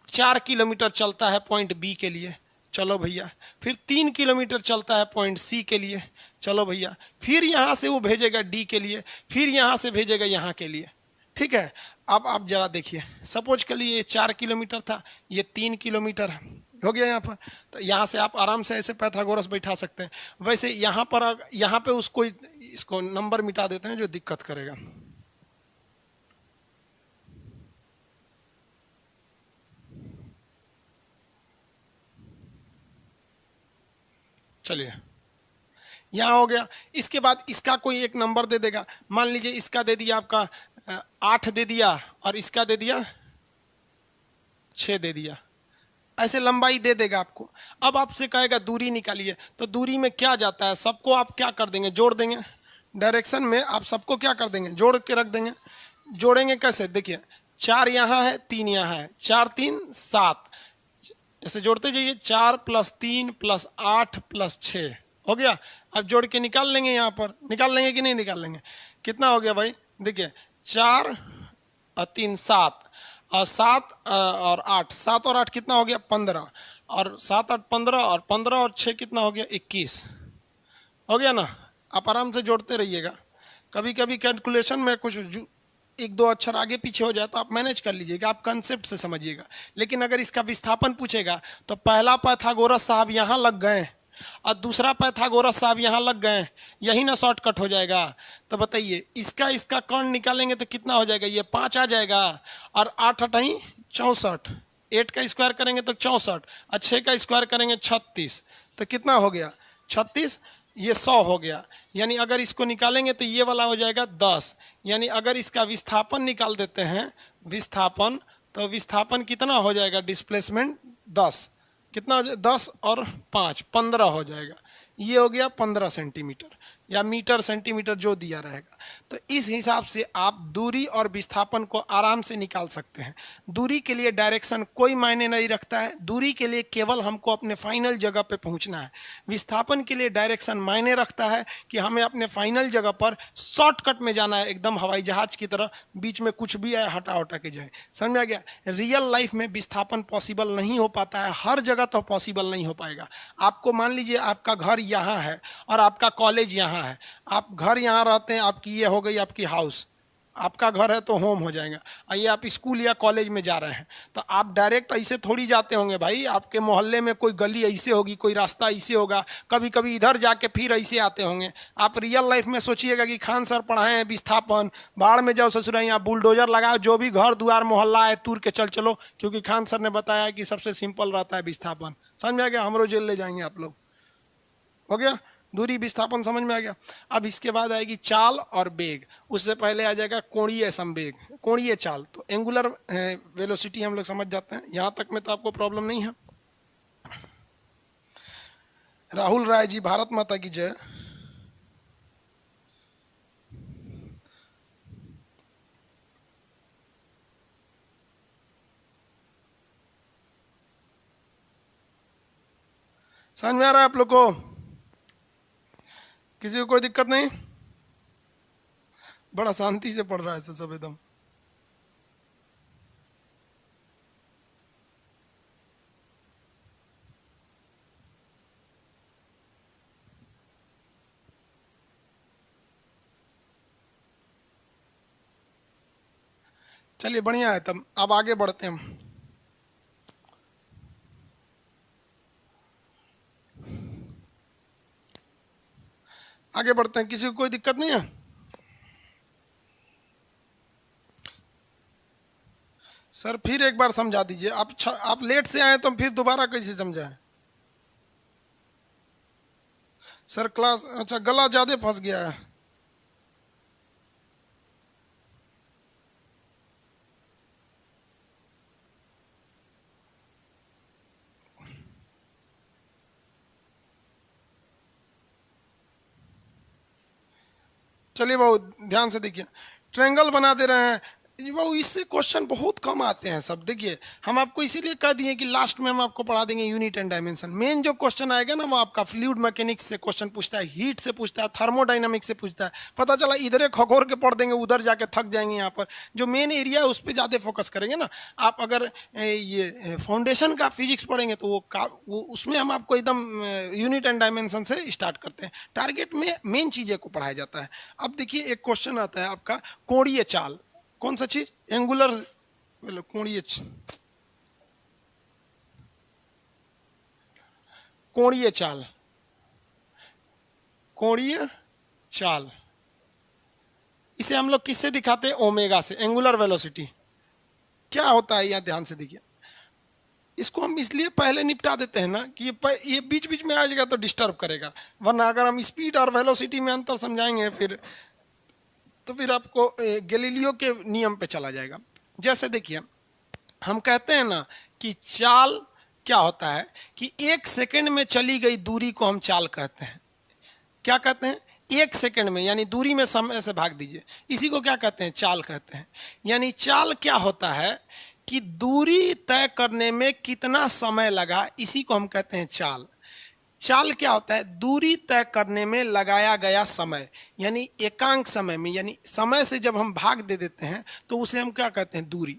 4 किलोमीटर चलता है पॉइंट बी के लिए। चलो भैया, फिर 3 किलोमीटर चलता है पॉइंट सी के लिए। चलो भैया, फिर यहाँ से वो भेजेगा डी के लिए, फिर यहाँ से भेजेगा यहाँ के लिए। ठीक है, अब आप जरा देखिए, सपोज के लिए ये 4 किलोमीटर था, ये 3 किलोमीटर हो गया यहाँ पर। तो यहाँ से आप आराम से ऐसे पाइथागोरस बैठा सकते हैं। वैसे यहाँ पर, यहाँ पे उसको, इसको नंबर मिटा देते हैं जो दिक्कत करेगा। चलिए, यहाँ हो गया। इसके बाद इसका कोई एक नंबर दे देगा। मान लीजिए इसका दे दिया आपका 8 दे दिया, और इसका दे दिया 6 दे दिया। ऐसे लंबाई दे देगा आपको। अब आपसे कहेगा दूरी निकालिए, तो दूरी में क्या जाता है? सबको आप क्या कर देंगे? जोड़ देंगे। डायरेक्शन में आप सबको क्या कर देंगे? जोड़ के रख देंगे। जोड़ेंगे कैसे? देखिए, 4 यहाँ है, 3 यहाँ है, 4 3 7, ऐसे जोड़ते जाइए। 4 + 3 + 8 + 6 हो गया। अब जोड़ के निकाल लेंगे, यहाँ पर निकाल लेंगे कि नहीं निकाल लेंगे? कितना हो गया भाई? देखिए, 4 और 3 7, और 7 और 8, 7 और 8 कितना हो गया? 15, और 7 8 15, और 15 और 6 कितना हो गया? 21 हो गया ना। आप आराम से जोड़ते रहिएगा। कभी कभी कैलकुलेशन में कुछ 1 2 अक्षर आगे पीछे हो जाए तो आप मैनेज कर लीजिएगा, आप कंसेप्ट से समझिएगा। लेकिन अगर इसका विस्थापन पूछेगा तो पहला पाइथागोरस साहब यहाँ लग गए और दूसरा पाइथागोरस साहब यहाँ लग गए, यही ना शॉर्टकट हो जाएगा। तो बताइए, इसका कर्ण निकालेंगे तो कितना हो जाएगा? ये 5 आ जाएगा, और 8 8 64, 8 का स्क्वायर करेंगे तो 64, और 6 का स्क्वायर करेंगे 36, तो कितना हो गया? 36। ये 100 हो गया। यानी अगर इसको निकालेंगे तो ये वाला हो जाएगा 10। यानी अगर इसका विस्थापन निकाल देते हैं, विस्थापन, तो विस्थापन कितना हो जाएगा? डिस्प्लेसमेंट 10, कितना? 10 और 5 15 हो जाएगा। ये हो गया 15 सेंटीमीटर या मीटर सेंटीमीटर जो दिया रहेगा। तो इस हिसाब से आप दूरी और विस्थापन को आराम से निकाल सकते हैं। दूरी के लिए डायरेक्शन कोई मायने नहीं रखता है, दूरी के लिए केवल हमको अपने फाइनल जगह पे पहुंचना है। विस्थापन के लिए डायरेक्शन मायने रखता है कि हमें अपने फाइनल जगह पर शॉर्टकट में जाना है, एकदम हवाई जहाज की तरह, बीच में कुछ भी आए हटा हटा के जाए। समझ में आ गया? रियल लाइफ में विस्थापन पॉसिबल नहीं हो पाता है, हर जगह तो पॉसिबल नहीं हो पाएगा। आपको मान लीजिए आपका घर यहाँ है और आपका कॉलेज यहाँ है, आप घर यहाँ रहते हैं, आपकी ये हो गई आपकी हाउस, आपका घर है तो होम हो जाएगा। आइए आप स्कूल या कॉलेज में जा रहे हैं तो आप डायरेक्ट ऐसे थोड़ी जाते होंगे भाई, आपके मोहल्ले में कोई गली ऐसे होगी, कोई रास्ता ऐसे होगा, कभी कभी इधर जाके फिर ऐसे आते होंगे। आप रियल लाइफ में सोचिएगा कि खान सर पढ़ाए हैं विस्थापन, बाढ़ में जाओ ससुरा, यहाँ बुलडोजर लगाओ, जो भी घर द्वार मोहल्ला है तूर के चल चलो, क्योंकि खान सर ने बताया कि सबसे सिंपल रहता है विस्थापन। समझ में आ गया? हमरो जेल ले जाएंगे आप लोग। हो गया? दूरी विस्थापन समझ में आ गया। अब इसके बाद आएगी चाल और वेग। उससे पहले आ जाएगा कोणीय संवेग। कोणीय चाल, तो एंगुलर वेलोसिटी हम लोग समझ जाते हैं, यहां तक में तो आपको प्रॉब्लम नहीं है। राहुल राय जी, भारत माता की जय। समझ में आ रहा है आप लोग को? किसी को कोई दिक्कत नहीं? बड़ा शांति से पढ़ रहा है सब एकदम। चलिए बढ़िया है, तब अब आगे बढ़ते हैं हम। आगे बढ़ते हैं, किसी को कोई दिक्कत नहीं है? सर फिर एक बार समझा दीजिए, आप लेट से आए तो फिर दोबारा कैसे समझाएं? सर क्लास, अच्छा गला ज्यादा फंस गया है। चलिए बाबू ध्यान से देखिए, ट्रायंगल बना दे रहे हैं बाबू, इससे क्वेश्चन बहुत कम आते हैं सब। देखिए हम आपको इसीलिए कह दिए कि लास्ट में हम आपको पढ़ा देंगे यूनिट एंड डायमेंशन। मेन जो क्वेश्चन आएगा ना वो आपका फ्लूइड मैकेनिक्स से क्वेश्चन पूछता है, हीट से पूछता है, थर्मोडाइनमिक्स से पूछता है। पता चला इधर खखोर के पढ़ देंगे, उधर जाके थक जाएंगे। यहाँ पर जो मेन एरिया है उस पर ज़्यादा फोकस करेंगे ना। आप अगर ये फाउंडेशन का फिजिक्स पढ़ेंगे तो वो उसमें हम आपको एकदम यूनिट एंड डायमेंशन से स्टार्ट करते हैं। टारगेट में मेन चीज़ें को पढ़ाया जाता है। अब देखिए एक क्वेश्चन आता है आपका कोणीय चाल। कौन सा चीज? एंगुलर कोणीय, कोणीय चाल, कोणीय चाल। इसे हम लोग किससे दिखाते हैं? ओमेगा से, एंगुलर वेलोसिटी। क्या होता है यह ध्यान से देखिए, इसको हम इसलिए पहले निपटा देते हैं ना कि ये बीच बीच में आ जाएगा तो डिस्टर्ब करेगा, वरना अगर हम स्पीड और वेलोसिटी में अंतर समझाएंगे फिर आपको गैलीलियो के नियम पे चला जाएगा। जैसे देखिए हम कहते हैं ना कि चाल क्या होता है कि 1 सेकंड में चली गई दूरी को हम चाल कहते हैं। क्या कहते हैं? 1 सेकंड में, यानी दूरी में समय से भाग दीजिए, इसी को क्या कहते हैं? चाल कहते हैं। यानी चाल क्या होता है कि दूरी तय करने में कितना समय लगा, इसी को हम कहते हैं चाल। चाल क्या होता है? दूरी तय करने में लगाया गया समय, यानी एकांक समय में, यानी समय से जब हम भाग दे देते हैं तो उसे हम क्या कहते हैं? दूरी।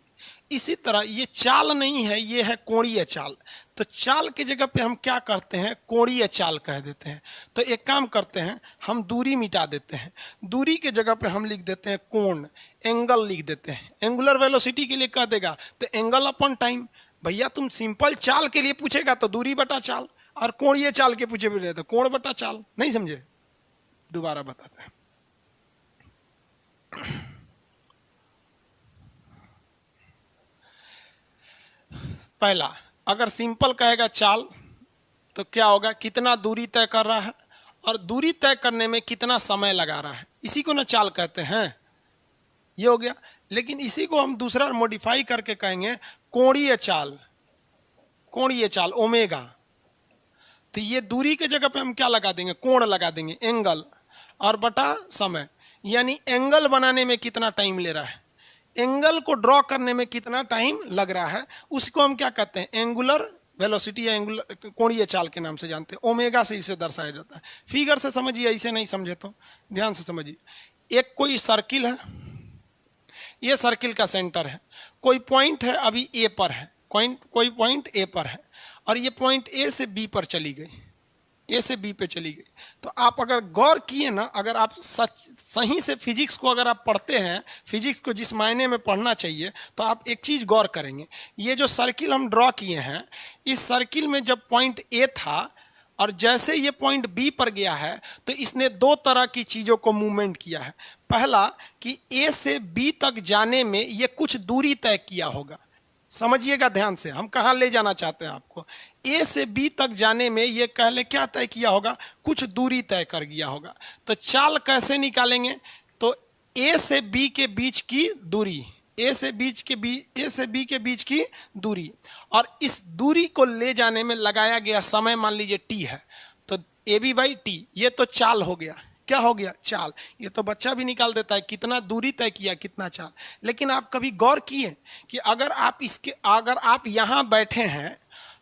इसी तरह ये चाल नहीं है, ये है कोणीय चाल। तो चाल की जगह पे हम क्या करते हैं? कोणीय चाल कह देते हैं। तो एक काम करते हैं, हम दूरी मिटा देते हैं, दूरी के जगह पे हम लिख देते हैं कोण, एंगल लिख देते हैं। एंगुलर वेलोसिटी के लिए कह देगा तो एंगल अपॉन टाइम। भैया तुम सिंपल चाल के लिए पूछेगा तो दूरी बटा चाल, और कोणीय चाल के पूछे भी तो कोण बटा चाल। नहीं समझे? दोबारा बताते हैं। पहला, अगर सिंपल कहेगा चाल तो क्या होगा? कितना दूरी तय कर रहा है और दूरी तय करने में कितना समय लगा रहा है, इसी को ना चाल कहते हैं। ये हो गया। लेकिन इसी को हम दूसरा मॉडिफाई करके कहेंगे कोणीय चाल। कोणीय चाल ओमेगा। तो ये दूरी के जगह पे हम क्या लगा देंगे? कोण लगा देंगे, एंगल, और बटा समय। यानी एंगल बनाने में कितना टाइम ले रहा है, एंगल को ड्रॉ करने में कितना टाइम लग रहा है, उसको हम क्या कहते हैं? एंगुलर वेलोसिटी या एंगुलर कोणीय चाल के नाम से जानते हैं। ओमेगा से इसे दर्शाया जाता है। फिगर से समझिए, ऐसे नहीं समझे तो ध्यान से समझिए। एक कोई सर्किल है, ये सर्किल का सेंटर है, कोई पॉइंट है अभी ए पर है, कोई पॉइंट ए पर है, और ये पॉइंट ए से बी पर चली गई, ए से बी पे चली गई। तो आप अगर गौर किए ना, अगर आप सही से फिजिक्स को अगर आप पढ़ते हैं, फिजिक्स को जिस मायने में पढ़ना चाहिए, तो आप एक चीज़ गौर करेंगे। ये जो सर्किल हम ड्रॉ किए हैं, इस सर्किल में जब पॉइंट ए था और जैसे ये पॉइंट बी पर गया है तो इसने दो तरह की चीज़ों को मूवमेंट किया है। पहला कि ए से बी तक जाने में ये कुछ दूरी तय किया होगा। समझिएगा ध्यान से, हम कहाँ ले जाना चाहते हैं आपको। ए से बी तक जाने में ये पहले क्या तय किया होगा? कुछ दूरी तय कर गया होगा। तो चाल कैसे निकालेंगे? तो ए से बी के बीच की दूरी, ए से बी के बीच की दूरी, और इस दूरी को ले जाने में लगाया गया समय मान लीजिए टी है, तो ए बी बाई टी, ये तो चाल हो गया। क्या हो गया? चाल। ये तो बच्चा भी निकाल देता है कितना दूरी तय किया, कितना चाल। लेकिन आप कभी गौर किए कि अगर आप यहां बैठे हैं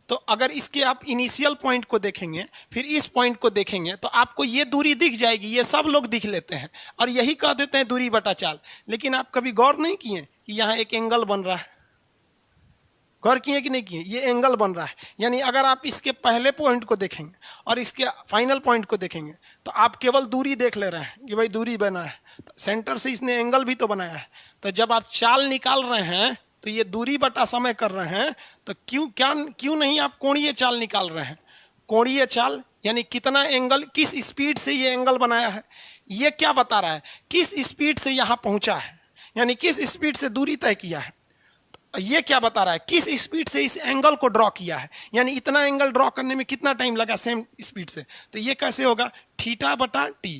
तो अगर इसके आप इनिशियल पॉइंट को देखेंगे, फिर इस पॉइंट को देखेंगे, तो आपको ये दूरी दिख जाएगी। ये सब लोग दिख लेते हैं और यही कह देते हैं दूरी बटा चाल। लेकिन आप कभी गौर नहीं किए कि यहाँ एक एंगल बन रहा है? गौर किए कि नहीं किए? ये एंगल बन रहा है। यानी अगर आप इसके पहले पॉइंट को देखेंगे और इसके फाइनल पॉइंट को देखेंगे तो आप केवल दूरी देख ले रहे हैं कि भाई दूरी बना है, तो सेंटर से इसने एंगल भी तो बनाया है। तो जब आप चाल निकाल रहे हैं तो ये दूरी बटा समय कर रहे हैं, तो क्यों नहीं आप कोणीय चाल निकाल रहे हैं? कोणीय चाल यानी कितना एंगल, किस स्पीड से ये एंगल बनाया है, ये क्या बता रहा है? किस स्पीड से यहाँ पहुंचा है, यानी किस स्पीड से दूरी तय किया है। ये क्या बता रहा है? किस स्पीड से इस एंगल को ड्रॉ किया है, यानी इतना एंगल ड्रॉ करने में कितना टाइम लगा सेम स्पीड से। तो ये कैसे होगा? थीटा बटा टी,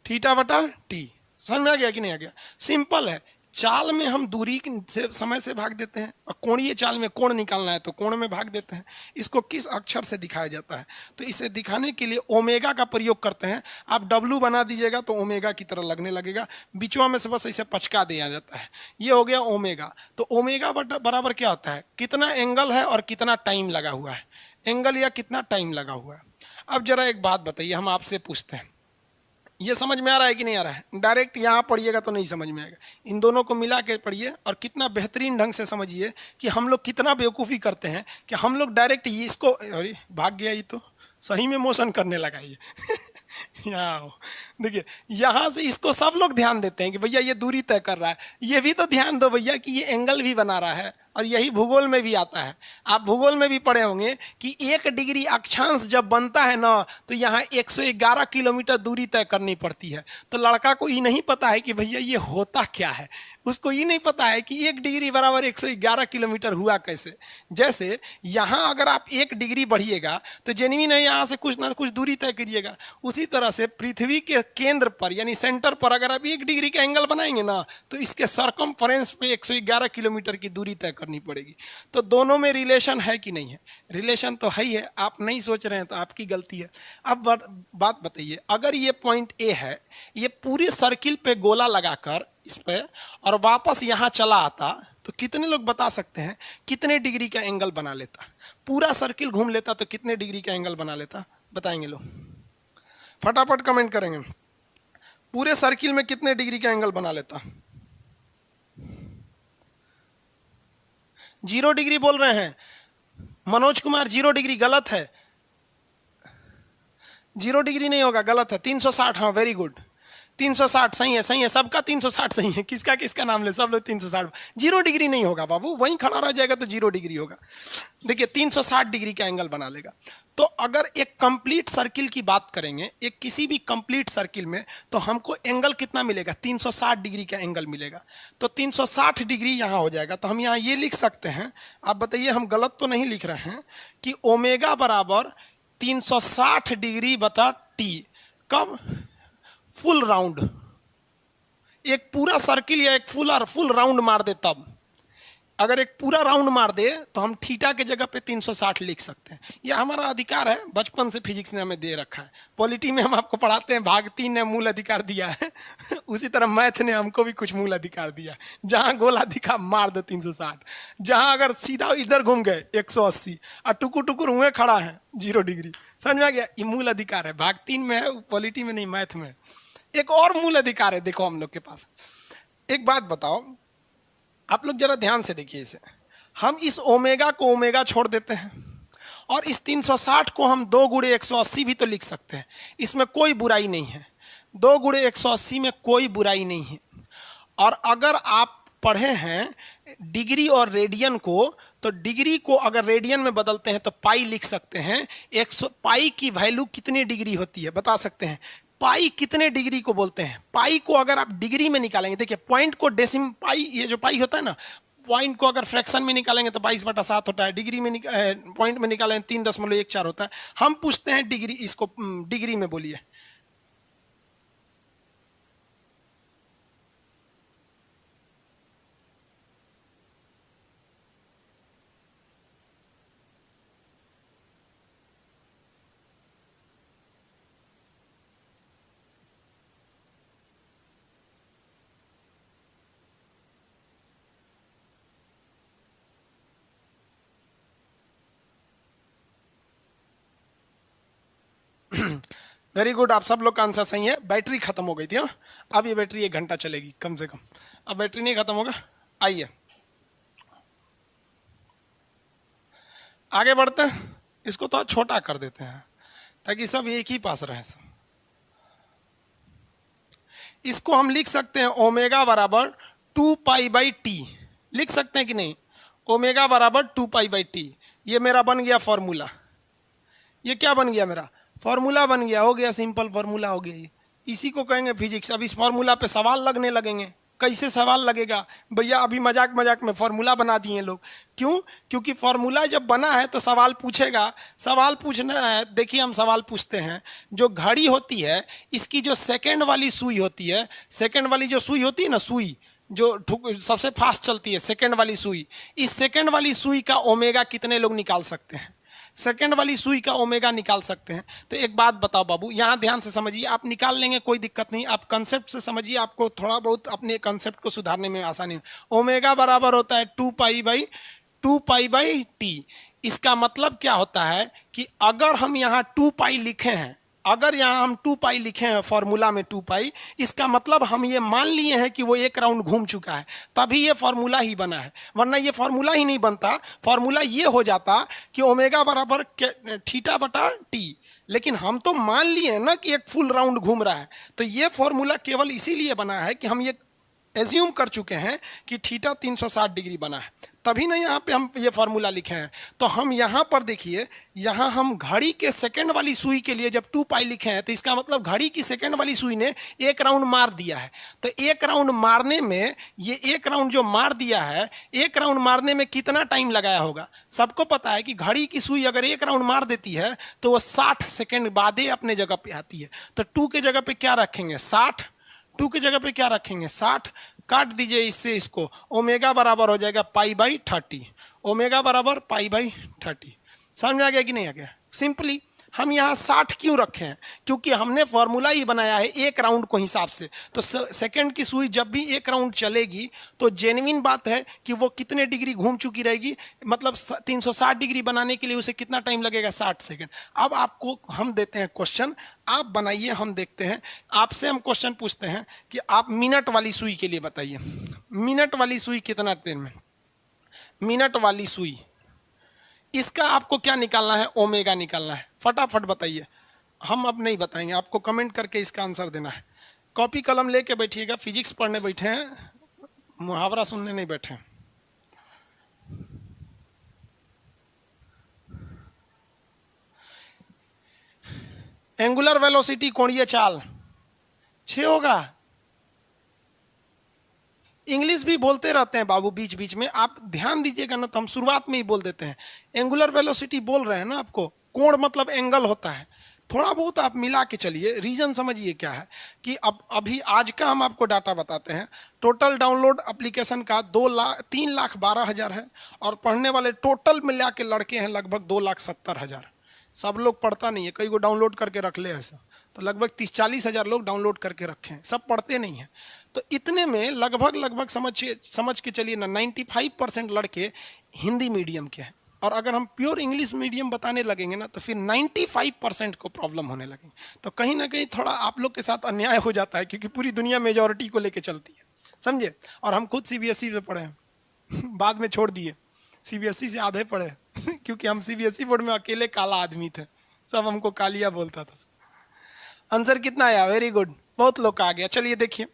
थीटा बटा टी। समझ में आ गया कि नहीं आ गया? सिंपल है। चाल में हम दूरी से समय से भाग देते हैं और कोणीय चाल में कोण निकालना है तो कोण में भाग देते हैं। इसको किस अक्षर से दिखाया जाता है? तो इसे दिखाने के लिए ओमेगा का प्रयोग करते हैं। आप डब्लू बना दीजिएगा तो ओमेगा की तरह लगने लगेगा, बीचवा में से बस ऐसे पचका दिया जाता है। ये हो गया ओमेगा। तो ओमेगा बराबर क्या होता है? कितना एंगल है और कितना टाइम लगा हुआ है, एंगल या कितना टाइम लगा हुआ है। अब जरा एक बात बताइए, हम आपसे पूछते हैं, ये समझ में आ रहा है कि नहीं आ रहा है? डायरेक्ट यहाँ पढ़िएगा तो नहीं समझ में आएगा, इन दोनों को मिला के पढ़िए और कितना बेहतरीन ढंग से समझिए कि हम लोग कितना बेवकूफ़ी करते हैं कि हम लोग डायरेक्ट इसको, अरे भाग गया, ये तो सही में मोशन करने लगा ये यहाँ देखिए, यहाँ से इसको सब लोग ध्यान देते हैं कि भैया ये दूरी तय कर रहा है। ये भी तो ध्यान दो भैया कि ये एंगल भी बना रहा है, और यही भूगोल में भी आता है। आप भूगोल में भी पढ़े होंगे कि 1 डिग्री अक्षांश जब बनता है ना, तो यहाँ 111 किलोमीटर दूरी तय करनी पड़ती है। तो लड़का को ये नहीं पता है कि भैया ये होता क्या है, उसको ये नहीं पता है कि 1 डिग्री बराबर 111 किलोमीटर हुआ कैसे। जैसे यहाँ अगर आप 1 डिग्री बढ़िएगा तो जेनविन है, यहाँ से कुछ ना कुछ दूरी तय करिएगा। उसी तरह से पृथ्वी के केंद्र पर यानी सेंटर पर अगर आप 1 डिग्री का एंगल बनाएंगे ना, तो इसके सरकमफ्रेंस पे 111 किलोमीटर की दूरी तय करनी पड़ेगी। तो दोनों में रिलेशन है कि नहीं है? रिलेशन तो है ही है। आप नहीं सोच रहे हैं तो आपकी गलती है। अब बात बताइए, अगर ये पॉइंट ए है, ये पूरी सर्किल पे गोला लगाकर इस पे और वापस यहाँ चला आता, तो कितने लोग बता सकते हैं कितने डिग्री का एंगल बना लेता? पूरा सर्किल घूम लेता तो कितने डिग्री का एंगल बना लेता? बताएंगे लोग, फटाफट कमेंट करेंगे। पूरे सर्किल में कितने डिग्री का एंगल बना लेता? 0 डिग्री बोल रहे हैं मनोज कुमार। 0 डिग्री गलत है, 0 डिग्री नहीं होगा, गलत है। 360, हाँ वेरी गुड, 360 सही है, सही है, सबका 360 सही है। किसका किसका नाम ले, सब लोग 360। 0 डिग्री नहीं होगा बाबू, वहीं खड़ा रह जाएगा तो 0 डिग्री होगा। देखिए 360 डिग्री का एंगल बना लेगा। तो अगर एक कंप्लीट सर्किल की बात करेंगे, एक किसी भी कंप्लीट सर्किल में, तो हमको एंगल कितना मिलेगा? 360 डिग्री का एंगल मिलेगा। तो 360 डिग्री यहाँ हो जाएगा। तो हम यहाँ ये लिख सकते हैं, आप बताइए हम गलत तो नहीं लिख रहे हैं, कि ओमेगा बराबर 360 डिग्री बटा टी। कब? फुल राउंड, एक पूरा सर्किल या एक फुल राउंड मार दे तब। अगर एक पूरा राउंड मार दे तो हम थीटा के जगह पे 360 लिख सकते हैं। यह हमारा अधिकार है, बचपन से फिजिक्स ने हमें दे रखा है। पॉलिटी में हम आपको पढ़ाते हैं, भाग 3 ने मूल अधिकार दिया है उसी तरह मैथ ने हमको भी कुछ मूल अधिकार दिया है। जहां गोला दिखा मार दे 360, जहां अगर सीधा इधर घूम गए 180 और टुकुर टुकुर हुए खड़ा है 0 डिग्री। समझ में आ गया? ये मूल अधिकार है, भाग 3 में है, पॉलिटी में नहीं, मैथ में। एक और मूल अधिकार है देखो हम लोग के पास। एक बात बताओ, आप लोग जरा ध्यान से देखिए इसे। हम इस ओमेगा को ओमेगा छोड़ देते हैं और इस 360 को हम 2 गुणे 180 भी तो लिख सकते हैं। इसमें कोई बुराई नहीं है, 2 गुणे 180 में कोई बुराई नहीं है। और अगर आप पढ़े हैं डिग्री और रेडियन को, तो डिग्री को अगर रेडियन में बदलते हैं तो पाई लिख सकते हैं। 100 पाई की वैल्यू कितनी डिग्री होती है बता सकते हैं? पाई कितने डिग्री को बोलते हैं? पाई को अगर आप डिग्री में निकालेंगे, देखिए पॉइंट को डेसिम पाई, ये जो पाई होता है ना, पॉइंट को अगर फ्रैक्शन में निकालेंगे तो 22/7 होता है। डिग्री में पॉइंट में निकालेंगे 3.14 होता है। हम पूछते हैं डिग्री, इसको डिग्री में बोलिए। वेरी गुड, आप सब लोग का आंसर सही है। बैटरी खत्म हो गई थी। हाँ, अब ये बैटरी 1 घंटा चलेगी कम से कम। अब बैटरी नहीं खत्म होगा। आइए आगे बढ़ते हैं। इसको थोड़ा छोटा कर देते हैं ताकि सब एक ही पास रहे। सब इसको हम लिख सकते हैं ओमेगा बराबर 2π/t। लिख सकते हैं कि नहीं? ओमेगा बराबर 2π/t। ये मेरा बन गया फॉर्मूला। ये क्या बन गया? मेरा फॉर्मूला बन गया। हो गया, सिंपल फॉर्मूला हो गया ये। इसी को कहेंगे फिजिक्स। अब इस फॉर्मूला पे सवाल लगने लगेंगे। कैसे सवाल लगेगा भैया? अभी मजाक मजाक में फॉर्मूला बना दिए लोग। क्यों? क्योंकि फॉर्मूला जब बना है तो सवाल पूछेगा। सवाल पूछना है, देखिए हम सवाल पूछते हैं। जो घड़ी होती है इसकी जो सेकंड वाली सुई होती है, सेकंड वाली जो सुई होती है ना, सुई जो सबसे फास्ट चलती है, सेकंड वाली सुई, इस सेकंड वाली सुई का ओमेगा कितने लोग निकाल सकते हैं? सेकंड वाली सुई का ओमेगा निकाल सकते हैं। तो एक बात बताओ बाबू, यहाँ ध्यान से समझिए। आप निकाल लेंगे, कोई दिक्कत नहीं। आप कंसेप्ट से समझिए, आपको थोड़ा बहुत अपने कंसेप्ट को सुधारने में आसानी। ओमेगा बराबर होता है 2π/t। इसका मतलब क्या होता है कि अगर हम यहाँ 2π लिखे हैं, अगर यहाँ हम 2π लिखे हैं फॉर्मूला में 2π, इसका मतलब हम ये मान लिए हैं कि वो 1 राउंड घूम चुका है, तभी ये फॉर्मूला ही बना है। वरना ये फॉर्मूला ही नहीं बनता। फॉर्मूला ये हो जाता कि ओमेगा बराबर θ/t। लेकिन हम तो मान लिए हैं ना कि एक फुल राउंड घूम रहा है। तो ये फॉर्मूला केवल इसीलिए बना है कि हम ये एज्यूम कर चुके हैं कि थीटा 360 डिग्री बना है, तभी ना यहाँ पे हम ये फॉर्मूला लिखे हैं। तो हम यहाँ पर देखिए, यहाँ हम घड़ी के सेकंड वाली सुई के लिए जब 2π लिखे हैं, तो इसका मतलब घड़ी की सेकंड वाली सुई ने 1 राउंड मार दिया है। तो 1 राउंड मारने में, ये 1 राउंड जो मार दिया है, 1 राउंड मारने में कितना टाइम लगाया होगा? सबको पता है कि घड़ी की सुई अगर 1 राउंड मार देती है तो वो 60 सेकेंड बाद ही अपने जगह पे आती है। तो 2 के जगह पे क्या रखेंगे? 60। 2 की जगह पे क्या रखेंगे? 60। काट दीजिए इससे इसको। ओमेगा बराबर हो जाएगा π/30। ओमेगा बराबर π/30। समझ में आ गया कि नहीं आ गया? सिंपली हम यहाँ 60 क्यों रखे हैं? क्योंकि हमने फॉर्मूला ही बनाया है 1 राउंड को हिसाब से। तो सेकंड की सुई जब भी 1 राउंड चलेगी तो जेन्युइन बात है कि वो कितने डिग्री घूम चुकी रहेगी, मतलब 360 डिग्री बनाने के लिए उसे कितना टाइम लगेगा? 60 सेकंड। अब आपको हम देते हैं क्वेश्चन, आप बनाइए, हम देखते हैं। आपसे हम क्वेश्चन पूछते हैं कि आप मिनट वाली सुई के लिए बताइए। मिनट वाली सुई कितना देर में? मिनट वाली सुई, इसका आपको क्या निकालना है? ओमेगा निकालना है। फटाफट बताइए। हम अब नहीं बताएंगे, आपको कमेंट करके इसका आंसर देना है। कॉपी कलम लेके बैठिएगा। फिजिक्स पढ़ने बैठे हैं, मुहावरा सुनने नहीं बैठे। एंगुलर वेलोसिटी, कोणीय चाल 6 होगा। इंग्लिश भी बोलते रहते हैं बाबू बीच बीच में, आप ध्यान दीजिएगा ना, तो हम शुरुआत में ही बोल देते हैं। एंगुलर वेलोसिटी बोल रहे हैं ना आपको, कोण मतलब एंगल होता है। थोड़ा बहुत आप मिला के चलिए। रीजन समझिए क्या है कि अब अभी आज का हम आपको डाटा बताते हैं। टोटल डाउनलोड एप्लीकेशन का 3,12,000 है, और पढ़ने वाले टोटल मिला के लड़के हैं लगभग 2,70,000। सब लोग पढ़ता नहीं है, कई को डाउनलोड करके रख ले ऐसा, तो लगभग 30-40 हज़ार लोग डाउनलोड करके रखे हैं, सब पढ़ते नहीं हैं। तो इतने में लगभग समझ के चलिए ना, 95% लड़के हिंदी मीडियम के हैं। और अगर हम प्योर इंग्लिश मीडियम बताने लगेंगे ना, तो फिर 95% को प्रॉब्लम होने लगेंगे। तो कहीं ना कहीं थोड़ा आप लोग के साथ अन्याय हो जाता है, क्योंकि पूरी दुनिया मेजॉरिटी को लेके चलती है, समझे। और हम खुद CBSE में पढ़े हैं बाद में छोड़ दिए, CBSE से आधे पढ़े क्योंकि हम CBSE बोर्ड में अकेले काला आदमी थे, सब हमको कालिया बोलता था। आंसर कितना आया? वेरी गुड, बहुत लोग का आ गया। चलिए देखिए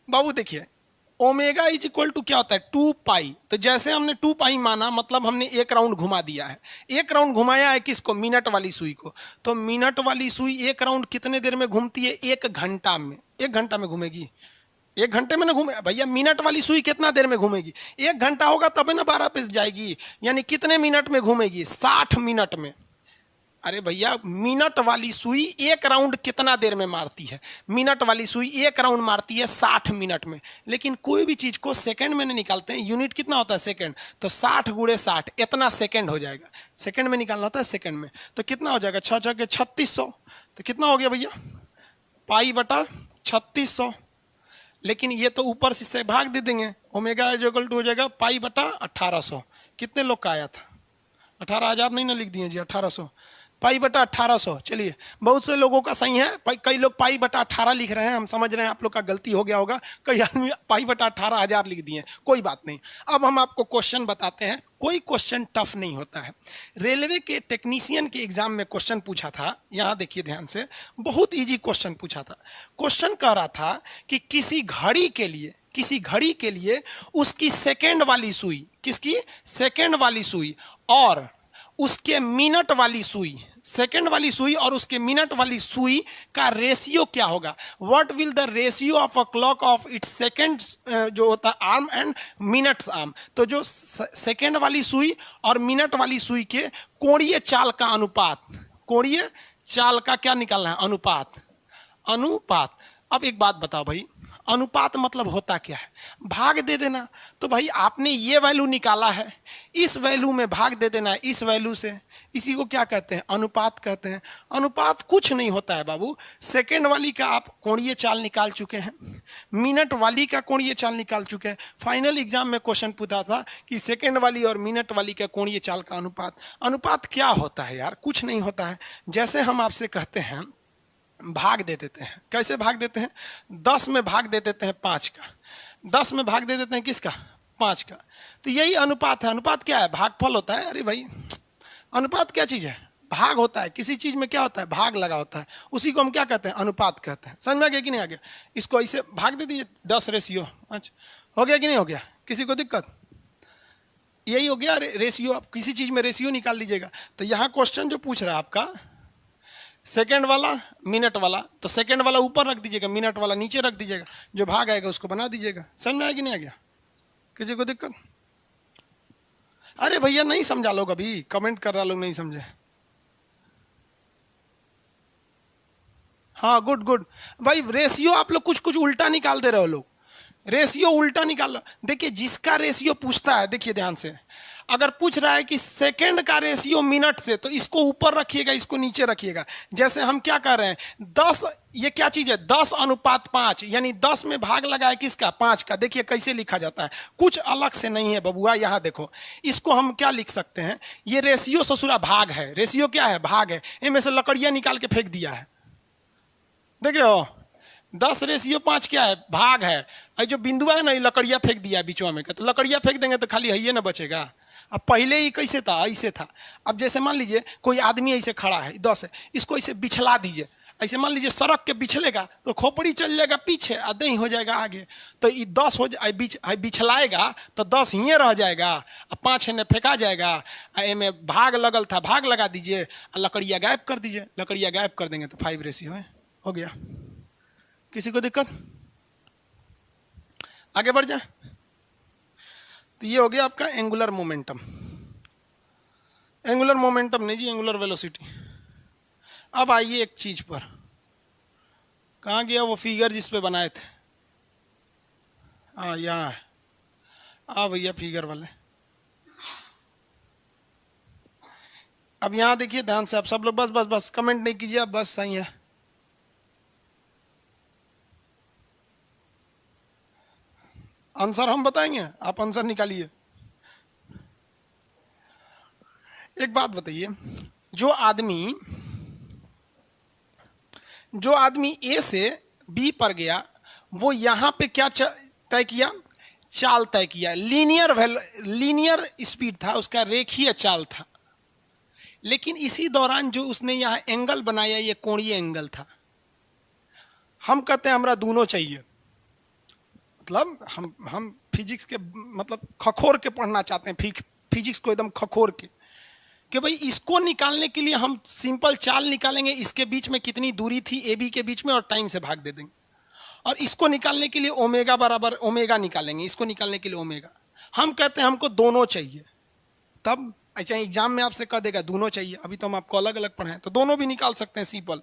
बाबू, देखिए ओमेगा इज इक्वल टू क्या होता है? 2π। तो जैसे हमने 2π माना, मतलब हमने 1 राउंड घुमा दिया है। 1 राउंड घुमाया है किसको? मिनट वाली सुई को। तो मिनट वाली सुई 1 राउंड कितने देर में घूमती है? 1 घंटा में। 1 घंटा में घूमेगी? 1 घंटे में ना घूमे भैया। मिनट वाली सुई कितना देर में घूमेगी? 1 घंटा होगा तब ना 12 पे जाएगी। यानी कितने मिनट में घूमेगी? 60 मिनट में। अरे भैया, मिनट वाली सुई 1 राउंड कितना देर में मारती है? मिनट वाली सुई 1 राउंड मारती है 60 मिनट में। लेकिन कोई भी चीज को सेकंड में नहीं निकालते हैं। यूनिट कितना होता है? सेकंड। तो 60 × 60 इतना सेकंड हो जाएगा। सेकंड में निकालना होता है, सेकंड में। तो कितना हो जाएगा? 6 × 6 = 3600। तो कितना हो गया भैया? π/3600। लेकिन ये तो ऊपर से भाग दे देंगे। ओमेगा इक्वल टू हो जाएगा π/1800। कितने लोग का आया था? 18,000 नहीं ना लिख दिए जी, 1800। π/1800। चलिए, बहुत से लोगों का सही है, कई लोग π/18 लिख रहे हैं, हम समझ रहे हैं आप लोग का गलती हो गया होगा, कई आदमी π/18,000 लिख दिए, कोई बात नहीं। अब हम आपको क्वेश्चन बताते हैं, कोई क्वेश्चन टफ नहीं होता है। रेलवे के टेक्नीशियन के एग्जाम में क्वेश्चन पूछा था, यहां देखिए ध्यान से, बहुत इजी क्वेश्चन पूछा था। क्वेश्चन कह रहा था कि किसी घड़ी के लिए उसकी सेकंड वाली सुई, किसकी सेकंड वाली सुई और उसके मिनट वाली सुई, सेकंड वाली सुई और उसके मिनट वाली सुई का रेशियो क्या होगा। What will the ratio of a clock of its second, जो होता है आर्म एंड मिनट्स आर्म। तो जो सेकंड वाली सुई और मिनट वाली सुई के कोणीय चाल का अनुपात, कोणीय चाल का क्या निकालना है, अनुपात। अब एक बात बताओ भाई, अनुपात मतलब होता क्या है, भाग दे देना। तो भाई आपने ये वैल्यू निकाला है, इस वैल्यू में भाग दे देना है इस वैल्यू से, इसी को क्या कहते हैं, अनुपात कहते हैं। अनुपात कुछ नहीं होता है बाबू, सेकंड वाली का आप कोणीय चाल निकाल चुके हैं, मिनट वाली का कोणीय चाल निकाल चुके हैं। फाइनल एग्जाम में क्वेश्चन पूछा था कि सेकंड वाली और मिनट वाली का कोणीय चाल का अनुपात क्या होता है यार, कुछ नहीं होता है। जैसे हम आपसे कहते हैं भाग दे देते हैं, कैसे भाग देते हैं, 10 में भाग दे देते हैं 5 का, 10 में भाग दे देते हैं किसका, 5 का। तो यही अनुपात है। अनुपात क्या है, भागफल होता है। अरे भाई अनुपात क्या चीज है, भाग होता है, किसी चीज में क्या होता है, भाग लगा होता है, उसी को हम क्या कहते हैं, अनुपात कहते हैं। समझ में आ गया कि नहीं आ गया। इसको ऐसे भाग दे दीजिए 10:। अच्छा, हो गया कि नहीं हो गया, किसी को दिक्कत, यही हो गया रेशियो। आप किसी चीज में रेशियो निकाल लीजिएगा। तो यहाँ क्वेश्चन जो पूछ रहा है आपका, सेकंड वाला मिनट वाला, तो सेकंड वाला ऊपर रख दीजिएगा, मिनट वाला नीचे रख दीजिएगा, जो भाग आएगा उसको बना दीजिएगा। समझ में आया कि नहीं आ गया, किसी को दिक्कत। अरे भैया नहीं समझा लोग, अभी कमेंट कर रहा लोग नहीं समझे। हाँ गुड भाई, रेशियो आप लोग कुछ उल्टा निकाल दे रहे हो लोग, रेशियो उल्टा निकाल लो। देखिए जिसका रेशियो पूछता है, देखिए ध्यान से, अगर पूछ रहा है कि सेकंड का रेशियो मिनट से, तो इसको ऊपर रखिएगा, इसको नीचे रखिएगा। जैसे हम क्या कर रहे हैं, 10, ये क्या चीज है, 10:5, यानी 10 में भाग लगा है किसका, 5 का। देखिए कैसे लिखा जाता है, कुछ अलग से नहीं है बबुआ। यहां देखो, इसको हम क्या लिख सकते हैं, ये रेशियो ससुरा भाग है। रेशियो क्या है, भाग है। इनमें से लकड़ियां निकाल के फेंक दिया है, देख रहे हो। 10:5 क्या है, भाग है। ये जो बिंदु है ना, ये लकड़ियां फेंक दिया है बीचवा में का, तो लकड़ियां फेंक देंगे तो खाली है ना बचेगा। अब पहले ही कैसे था, ऐसे था। अब जैसे मान लीजिए कोई आदमी ऐसे खड़ा है, 10 है, इसको ऐसे बिछला दीजिए, ऐसे मान लीजिए सड़क के बिछलेगा तो खोपड़ी चल जाएगा पीछे, आधे ही हो जाएगा आगे। तो ये 10 हो जाए, बिछलाएगा तो 10 ही रह जाएगा, और 5 ने फेंका जाएगा। में भाग लगल था, भाग लगा दीजिए, लकड़ियां गायब कर दीजिए, लकड़ियां गायब कर देंगे तो 5 रेशियो है, हो गया। किसी को दिक्कत, आगे बढ़ जाए। तो ये हो गया आपका एंगुलर मोमेंटम। एंगुलर मोमेंटम नहीं जी, एंगुलर वेलोसिटी। अब आइए एक चीज पर, कहाँ गया वो फिगर जिस पे बनाए थे, हाँ यहाँ है। हाँ भैया फिगर वाले, अब यहाँ देखिए ध्यान से, आप सब लोग बस कमेंट नहीं कीजिए, आप बस सही है। आंसर हम बताएंगे, आप आंसर निकालिए। एक बात बताइए, जो आदमी ए से बी पर गया, वो यहां पे क्या तय किया, चाल तय किया। लीनियर स्पीड था उसका, रेखीय चाल था। लेकिन इसी दौरान जो उसने यहां एंगल बनाया, ये कोणीय एंगल था। हम कहते हैं हमरा दोनों चाहिए, मतलब हम फिजिक्स के मतलब खखोर के पढ़ना चाहते हैं, फिजिक्स को एकदम खखोर के, कि भाई इसको निकालने के लिए हम सिंपल चाल निकालेंगे, इसके बीच में कितनी दूरी थी ए बी के बीच में, और टाइम से भाग दे देंगे। और इसको निकालने के लिए ओमेगा बराबर ओमेगा निकालेंगे, इसको निकालने के लिए ओमेगा। हम कहते हैं हमको दोनों चाहिए, तब अच्छा एग्जाम में आपसे कह देगा दोनों चाहिए। अभी तो हम आपको अलग अलग पढ़ाएं, तो दोनों भी निकाल सकते हैं सिंपल।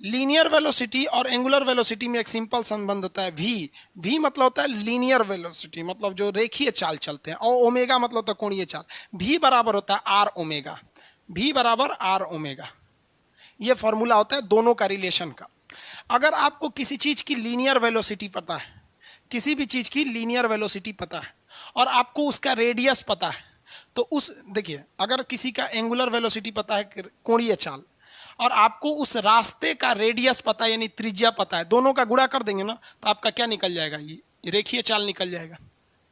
लीनियर वेलोसिटी और एंगुलर वेलोसिटी में एक सिंपल संबंध होता है, वी मतलब होता है लीनियर वेलोसिटी, मतलब जो रेखीय चाल चलते हैं, और ओमेगा मतलब होता है कोणीय चाल। वी बराबर होता है आर ओमेगा, वी बराबर आर ओमेगा। ये फॉर्मूला होता है दोनों का रिलेशन का। अगर आपको किसी चीज की लीनियर वेलोसिटी पता है, किसी भी चीज की लीनियर वेलोसिटी पता है, और आपको उसका रेडियस पता है, तो उस देखिए, अगर किसी का एंगुलर वेलोसिटी पता है, कोणीय चाल, और आपको उस रास्ते का रेडियस पता है यानी त्रिज्या पता है, दोनों का गुणा कर देंगे ना तो आपका क्या निकल जाएगा, ये रेखीय चाल निकल जाएगा।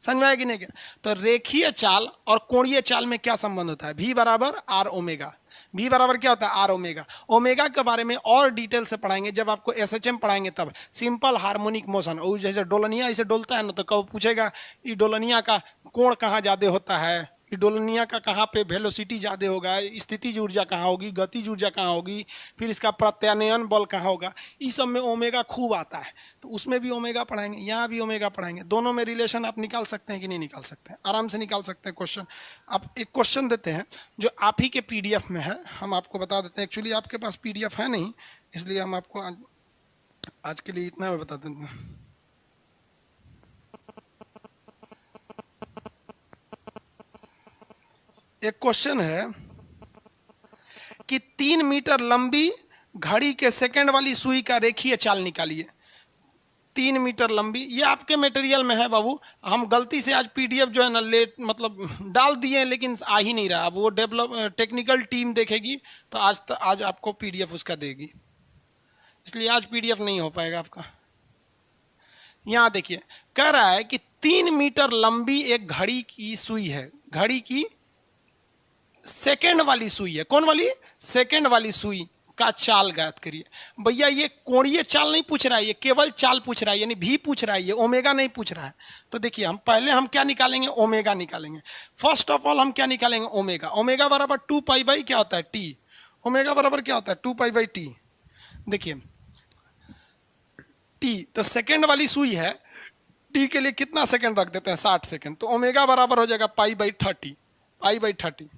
समझ में आया कि नहीं क्या? तो रेखीय चाल और कोणीय चाल में क्या संबंध होता है? भी बराबर आर ओमेगा। भी बराबर क्या होता है? Are omega. ओमेगा के बारे में और डिटेल से पढ़ाएंगे जब आपको एसएचएम पढ़ाएंगे तब। सिंपल हार्मोनिक मोशन, और जैसे डोलनिया इसे डोलता है ना, तो कब पूछेगा ये डोलनिया का कोण कहाँ ज्यादा होता है, डोलनिया का कहाँ पे वेलोसिटी ज़्यादा होगा, स्थितिज ऊर्जा कहाँ होगी, गतिज ऊर्जा कहाँ होगी, फिर इसका प्रत्यानयन बल कहाँ होगा, इस सब में ओमेगा खूब आता है। तो उसमें भी ओमेगा पढ़ाएंगे, यहाँ भी ओमेगा पढ़ाएंगे। दोनों में रिलेशन आप निकाल सकते हैं कि नहीं निकाल सकते हैं? आराम से निकाल सकते हैं क्वेश्चन। आप एक क्वेश्चन देते हैं जो आप ही के पीडीएफ में है, हम आपको बता देते हैं। एक्चुअली आपके पास पीडीएफ है नहीं, इसलिए हम आपको आज के लिए इतना बता देते हैं। एक क्वेश्चन है कि 3 मीटर लंबी घड़ी के सेकंड वाली सुई का रेखीय चाल निकालिए। 3 मीटर लंबी, ये आपके मटेरियल में है बाबू, हम गलती से आज पीडीएफ जो है ना लेट मतलब डाल दिए हैं, लेकिन आ ही नहीं रहा। अब वो डेवलप टेक्निकल टीम देखेगी तो आज आपको पीडीएफ उसका देगी, इसलिए आज पीडीएफ नहीं हो पाएगा आपका। यहाँ देखिए, कह रहा है कि 3 मीटर लंबी एक घड़ी की सुई है, घड़ी की सेकंड वाली सुई है। कौन वाली? सेकंड वाली सुई का चाल ज्ञात करिए। भैया ये कोणीय चाल नहीं पूछ रहा है, ये केवल चाल पूछ रहा है, यानी भी पूछ रहा है, ये ओमेगा नहीं पूछ रहा है। तो देखिए, हम पहले हम क्या निकालेंगे? ओमेगा निकालेंगे। फर्स्ट ऑफ ऑल हम क्या निकालेंगे? ओमेगा। ओमेगा बराबर 2 पाई बाई क्या होता है? टी। ओमेगा बराबर क्या होता है? 2 पाई बाई टी। देखिए टी तो सेकंड वाली सुई है, टी के लिए कितना सेकंड रख देते हैं? 60 सेकंड। तो ओमेगा बराबर हो जाएगा पाई बाई 30, पाई बाई 30।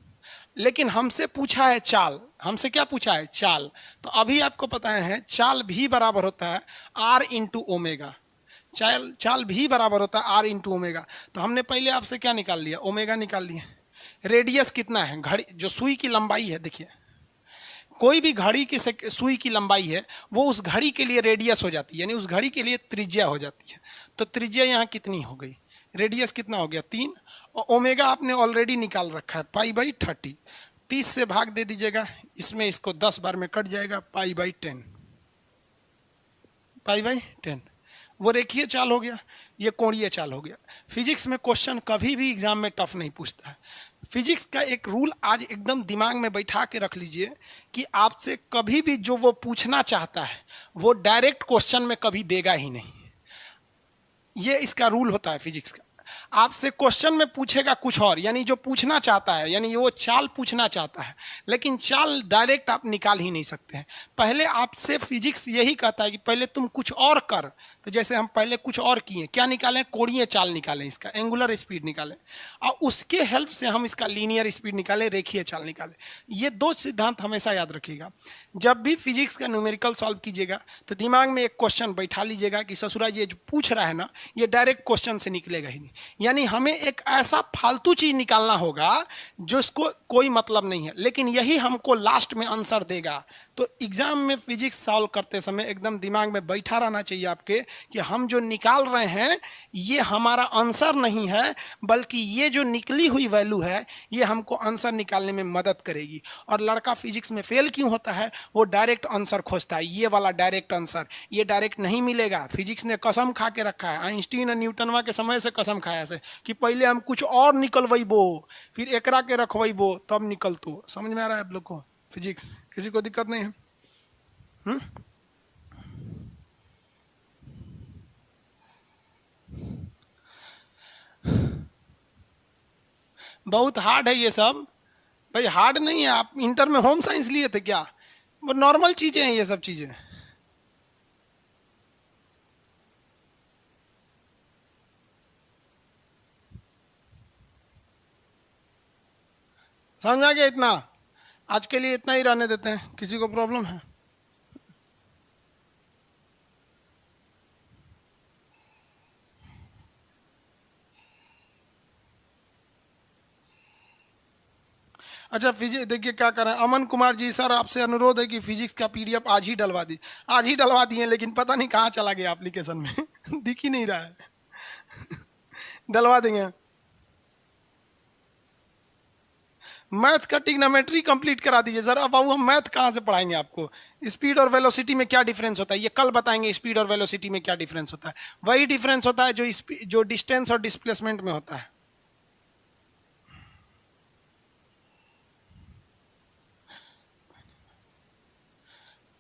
लेकिन हमसे पूछा है चाल, हमसे क्या पूछा है? चाल। तो अभी आपको पता है चाल भी बराबर होता है आर इंटू ओमेगा। चाल भी बराबर होता है आर इंटू ओमेगा। तो हमने पहले आपसे क्या निकाल लिया? ओमेगा निकाल लिया। रेडियस कितना है? घड़ी जो सुई की लंबाई है, देखिए कोई भी घड़ी की सुई की लंबाई है वो उस घड़ी के लिए रेडियस हो जाती है, यानी उस घड़ी के लिए त्रिज्या हो जाती है। तो त्रिज्या यहाँ कितनी हो गई? रेडियस कितना हो गया? 3। और ओमेगा आपने ऑलरेडी निकाल रखा है पाई बाई 30। 30 से भाग दे दीजिएगा, इसमें इसको 10 बार में कट जाएगा, पाई बाई 10। पाई बाई 10 वो रेखीय चाल हो गया, ये कोणीय चाल हो गया। फिजिक्स में क्वेश्चन कभी भी एग्जाम में टफ नहीं पूछता है। फिजिक्स का एक रूल आज एकदम दिमाग में बैठा के रख लीजिए कि आपसे कभी भी जो वो पूछना चाहता है वो डायरेक्ट क्वेश्चन में कभी देगा ही नहीं। ये इसका रूल होता है फिजिक्स का। आपसे क्वेश्चन में पूछेगा कुछ और, यानी जो पूछना चाहता है, यानी वो चाल पूछना चाहता है, लेकिन चाल डायरेक्ट आप निकाल ही नहीं सकते हैं। पहले आपसे फिजिक्स यही कहता है कि पहले तुम कुछ और कर। तो जैसे हम पहले कुछ और किए, क्या निकालें? कोणीय चाल निकालें, इसका एंगुलर स्पीड निकालें, और उसके हेल्प से हम इसका लीनियर स्पीड निकालें, रेखीय चाल निकालें। ये दो सिद्धांत हमेशा याद रखिएगा। जब भी फिजिक्स का न्यूमेरिकल सॉल्व कीजिएगा तो दिमाग में एक क्वेश्चन बैठा लीजिएगा कि ससुरा ये जो पूछ रहा है ना, ये डायरेक्ट क्वेश्चन से निकलेगा ही नहीं। यानी हमें एक ऐसा फालतू चीज निकालना होगा जिसको कोई मतलब नहीं है, लेकिन यही हमको लास्ट में आंसर देगा। तो एग्जाम में फिजिक्स सॉल्व करते समय एकदम दिमाग में बैठा रहना चाहिए आपके कि हम जो निकाल रहे हैं ये हमारा आंसर नहीं है, बल्कि ये जो निकली हुई वैल्यू है ये हमको आंसर निकालने में मदद करेगी। और लड़का फिजिक्स में फेल क्यों होता है? वो डायरेक्ट आंसर खोजता है, ये वाला डायरेक्ट आंसर। ये डायरेक्ट नहीं मिलेगा। फिजिक्स ने कसम खा के रखा है, आइंस्टीन और न्यूटनवा के समय से कसम खाया से कि पहले हम कुछ और निकलवेबो, फिर एकरा के रखवेबो, तब निकलतो। समझ में आ रहा है आप लोग को फिजिक्स? किसी को दिक्कत नहीं है? बहुत हार्ड है ये सब भाई। हार्ड नहीं है। आप इंटर में होम साइंस लिए थे क्या? वो नॉर्मल चीजें हैं ये सब चीजें। समझ में आ गया? इतना आज के लिए इतना ही रहने देते हैं। किसी को प्रॉब्लम है? अच्छा फिजिक्स देखिए क्या कर रहे हैं अमन कुमार जी। सर आपसे अनुरोध है कि फिजिक्स का पीडीएफ आज ही डलवा दी। आज ही डलवा दिए, लेकिन पता नहीं कहाँ चला गया एप्लीकेशन में दिख ही नहीं रहा है। डलवा देंगे। मैथ का ट्रिग्नोमेट्री कंप्लीट करा दीजिए सर। अब बाबू हम मैथ कहाँ से पढ़ाएंगे आपको? स्पीड और वेलोसिटी में क्या डिफरेंस होता है ये कल बताएंगे। स्पीड और वेलोसिटी में क्या डिफरेंस होता है? वही डिफरेंस होता है जो डिस्टेंस और डिस्प्लेसमेंट में होता है।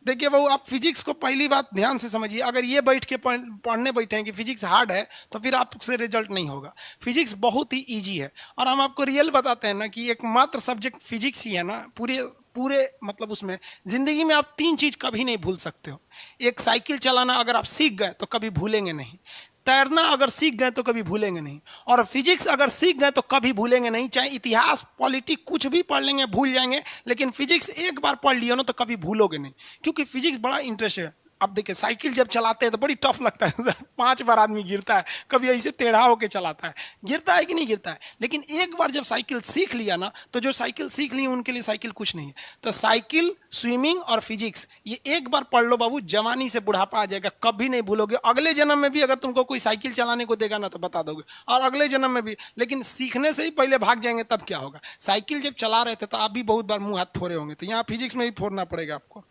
देखिए बाबू, आप फिजिक्स को पहली बात ध्यान से समझिए। अगर ये बैठ के पढ़ने बैठे हैं कि फिजिक्स हार्ड है तो फिर आपसे रिजल्ट नहीं होगा। फिजिक्स बहुत ही इजी है और हम आपको रियल बताते हैं ना कि एकमात्र सब्जेक्ट फिजिक्स ही है ना पूरे पूरे मतलब उसमें जिंदगी में आप तीन चीज कभी नहीं भूल सकते हो। एक, साइकिल चलाना अगर आप सीख गए तो कभी भूलेंगे नहीं। तैरना अगर सीख गए तो कभी भूलेंगे नहीं। और फिजिक्स अगर सीख गए तो कभी भूलेंगे नहीं। चाहे इतिहास पॉलिटिक्स कुछ भी पढ़ लेंगे भूल जाएंगे, लेकिन फिजिक्स एक बार पढ़ लिया ना तो कभी भूलोगे नहीं, क्योंकि फिजिक्स बड़ा इंटरेस्ट है। अब देखिए साइकिल जब चलाते हैं तो बड़ी टफ लगता है 5 बार आदमी गिरता है, कभी ऐसे टेढ़ा होके चलाता है, गिरता है कि नहीं गिरता है। लेकिन एक बार जब साइकिल सीख लिया ना तो जो साइकिल सीख ली उनके लिए साइकिल कुछ नहीं है। तो साइकिल, स्विमिंग और फिजिक्स ये एक बार पढ़ लो बाबू, जवानी से बुढ़ापा आ जाएगा, कभी नहीं भूलोगे। अगले जन्म में भी अगर तुमको कोई साइकिल चलाने को देगा ना तो बता दोगे, और अगले जन्म में भी। लेकिन सीखने से ही पहले भाग जाएंगे तब क्या होगा? साइकिल जब चला रहे थे तो आप भी बहुत बार मुंह हाथ फोड़े होंगे, तो यहाँ फिजिक्स में भी फोड़ना पड़ेगा आपको।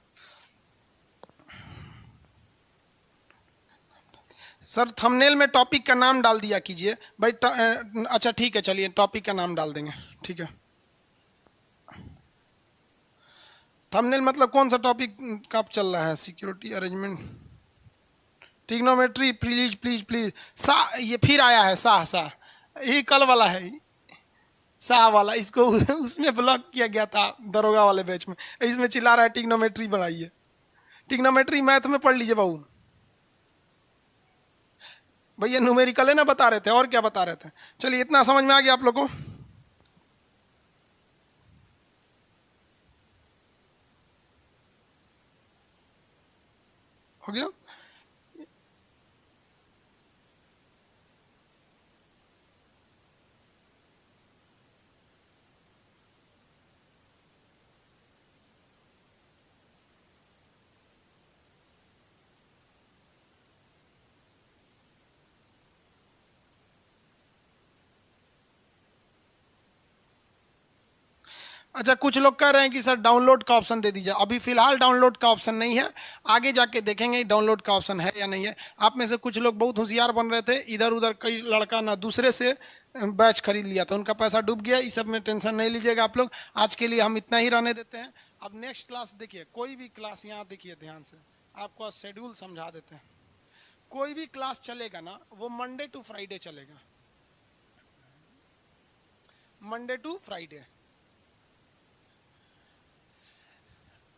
सर थंबनेल में टॉपिक का नाम डाल दिया कीजिए भाई। अच्छा ठीक है, चलिए टॉपिक का नाम डाल देंगे, ठीक है। थंबनेल मतलब कौन सा टॉपिक का चल रहा है? Security arrangement, trigonometry, please please please. सा, ये फिर आया है सा सा, यही कल वाला है सा वाला। इसको उसमें ब्लॉक किया गया था दरोगा वाले बैच में, इसमें चिल्ला रहा है ट्रिग्नोमेट्री बढ़ाइए। ट्रिग्नोमेट्री मैथ में पढ़ लीजिए बाबू। भैया न्यूमेरिकल है ना बता रहे थे, और क्या बता रहे थे? चलिए इतना समझ में आ गया आप लोगों को? हो गया? अच्छा, कुछ लोग कह रहे हैं कि सर डाउनलोड का ऑप्शन दे दीजिए। अभी फिलहाल डाउनलोड का ऑप्शन नहीं है, आगे जाके देखेंगे डाउनलोड का ऑप्शन है या नहीं है। आप में से कुछ लोग बहुत होशियार बन रहे थे, इधर उधर कई लड़का ना दूसरे से बैच खरीद लिया था, उनका पैसा डूब गया। इस सब में टेंशन नहीं लीजिएगा आप लोग। आज के लिए हम इतना ही रहने देते हैं। अब नेक्स्ट क्लास देखिए, कोई भी क्लास यहाँ देखिए ध्यान से, आपको शेड्यूल समझा देते हैं। कोई भी क्लास चलेगा ना वो मंडे टू फ्राइडे चलेगा, मंडे टू फ्राइडे।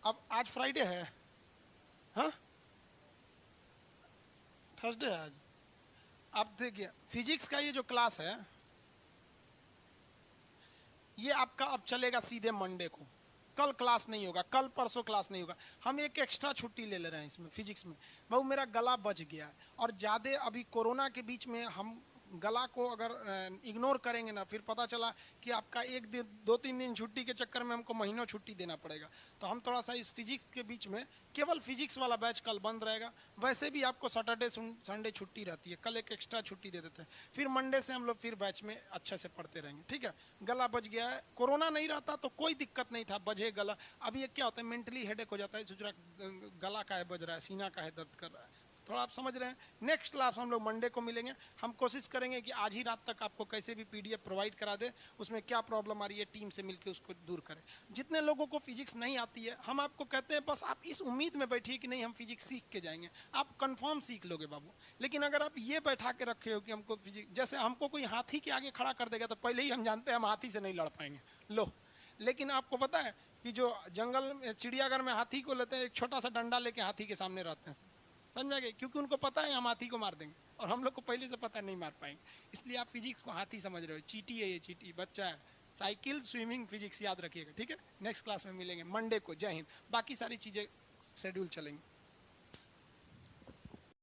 अब आज फ्राइडे है, हाँ थर्सडे है आज। अब देखिए फिजिक्स का ये जो क्लास है ये आपका अब चलेगा सीधे मंडे को। कल क्लास नहीं होगा, कल परसों क्लास नहीं होगा। हम एक एक्स्ट्रा छुट्टी ले रहे हैं इसमें फिजिक्स में। बाबू मेरा गला बच गया है, और ज़्यादा अभी कोरोना के बीच में हम गला को अगर इग्नोर करेंगे ना, फिर पता चला कि आपका एक दिन 2-3 दिन छुट्टी के चक्कर में हमको महीनों छुट्टी देना पड़ेगा। तो हम थोड़ा सा इस फिजिक्स के बीच में, केवल फिजिक्स वाला बैच कल बंद रहेगा। वैसे भी आपको सैटरडे संडे छुट्टी रहती है, कल एक एक्स्ट्रा छुट्टी दे देते हैं। फिर मंडे से हम लोग फिर बैच में अच्छे से पढ़ते रहेंगे, ठीक है। गला बच गया है, कोरोना नहीं रहता तो कोई दिक्कत नहीं था, बजे गला। अभी ये क्या होता है, मेंटली हेडेक हो जाता है, सोच रहा गला का है बज रहा है, सीना का है दर्द कर रहा है। थोड़ा आप समझ रहे हैं। नेक्स्ट क्लास हम लोग मंडे को मिलेंगे। हम कोशिश करेंगे कि आज ही रात तक आपको कैसे भी पीडीएफ प्रोवाइड करा दे, उसमें क्या प्रॉब्लम आ रही है टीम से मिलकर उसको दूर करें। जितने लोगों को फिजिक्स नहीं आती है, हम आपको कहते हैं बस आप इस उम्मीद में बैठिए कि नहीं हम फिजिक्स सीख के जाएंगे, आप कंफर्म सीख लोगे बाबू। लेकिन अगर आप ये बैठा के रखे हो कि हमको फिजिक्स, जैसे हमको कोई हाथी के आगे खड़ा कर देगा तो पहले ही हम जानते हैं हम हाथी से नहीं लड़ पाएंगे, लो। लेकिन आपको पता है कि जो जंगल में चिड़ियाघर में हाथी को लेते हैं, एक छोटा सा डंडा लेके हाथी के सामने रहते हैं, समझ में आ गए? क्योंकि उनको पता है हम हाथी को मार देंगे, और हम लोग को पहले से पता नहीं मार पाएंगे। इसलिए आप फिजिक्स को हाथी समझ रहे हो, चीटी है ये, चीटी बच्चा है। साइकिल, स्विमिंग, फिजिक्स याद रखिएगा, ठीक है। नेक्स्ट क्लास में मिलेंगे मंडे को। जय हिंद। बाकी सारी चीज़ें शेड्यूल चलेंगे।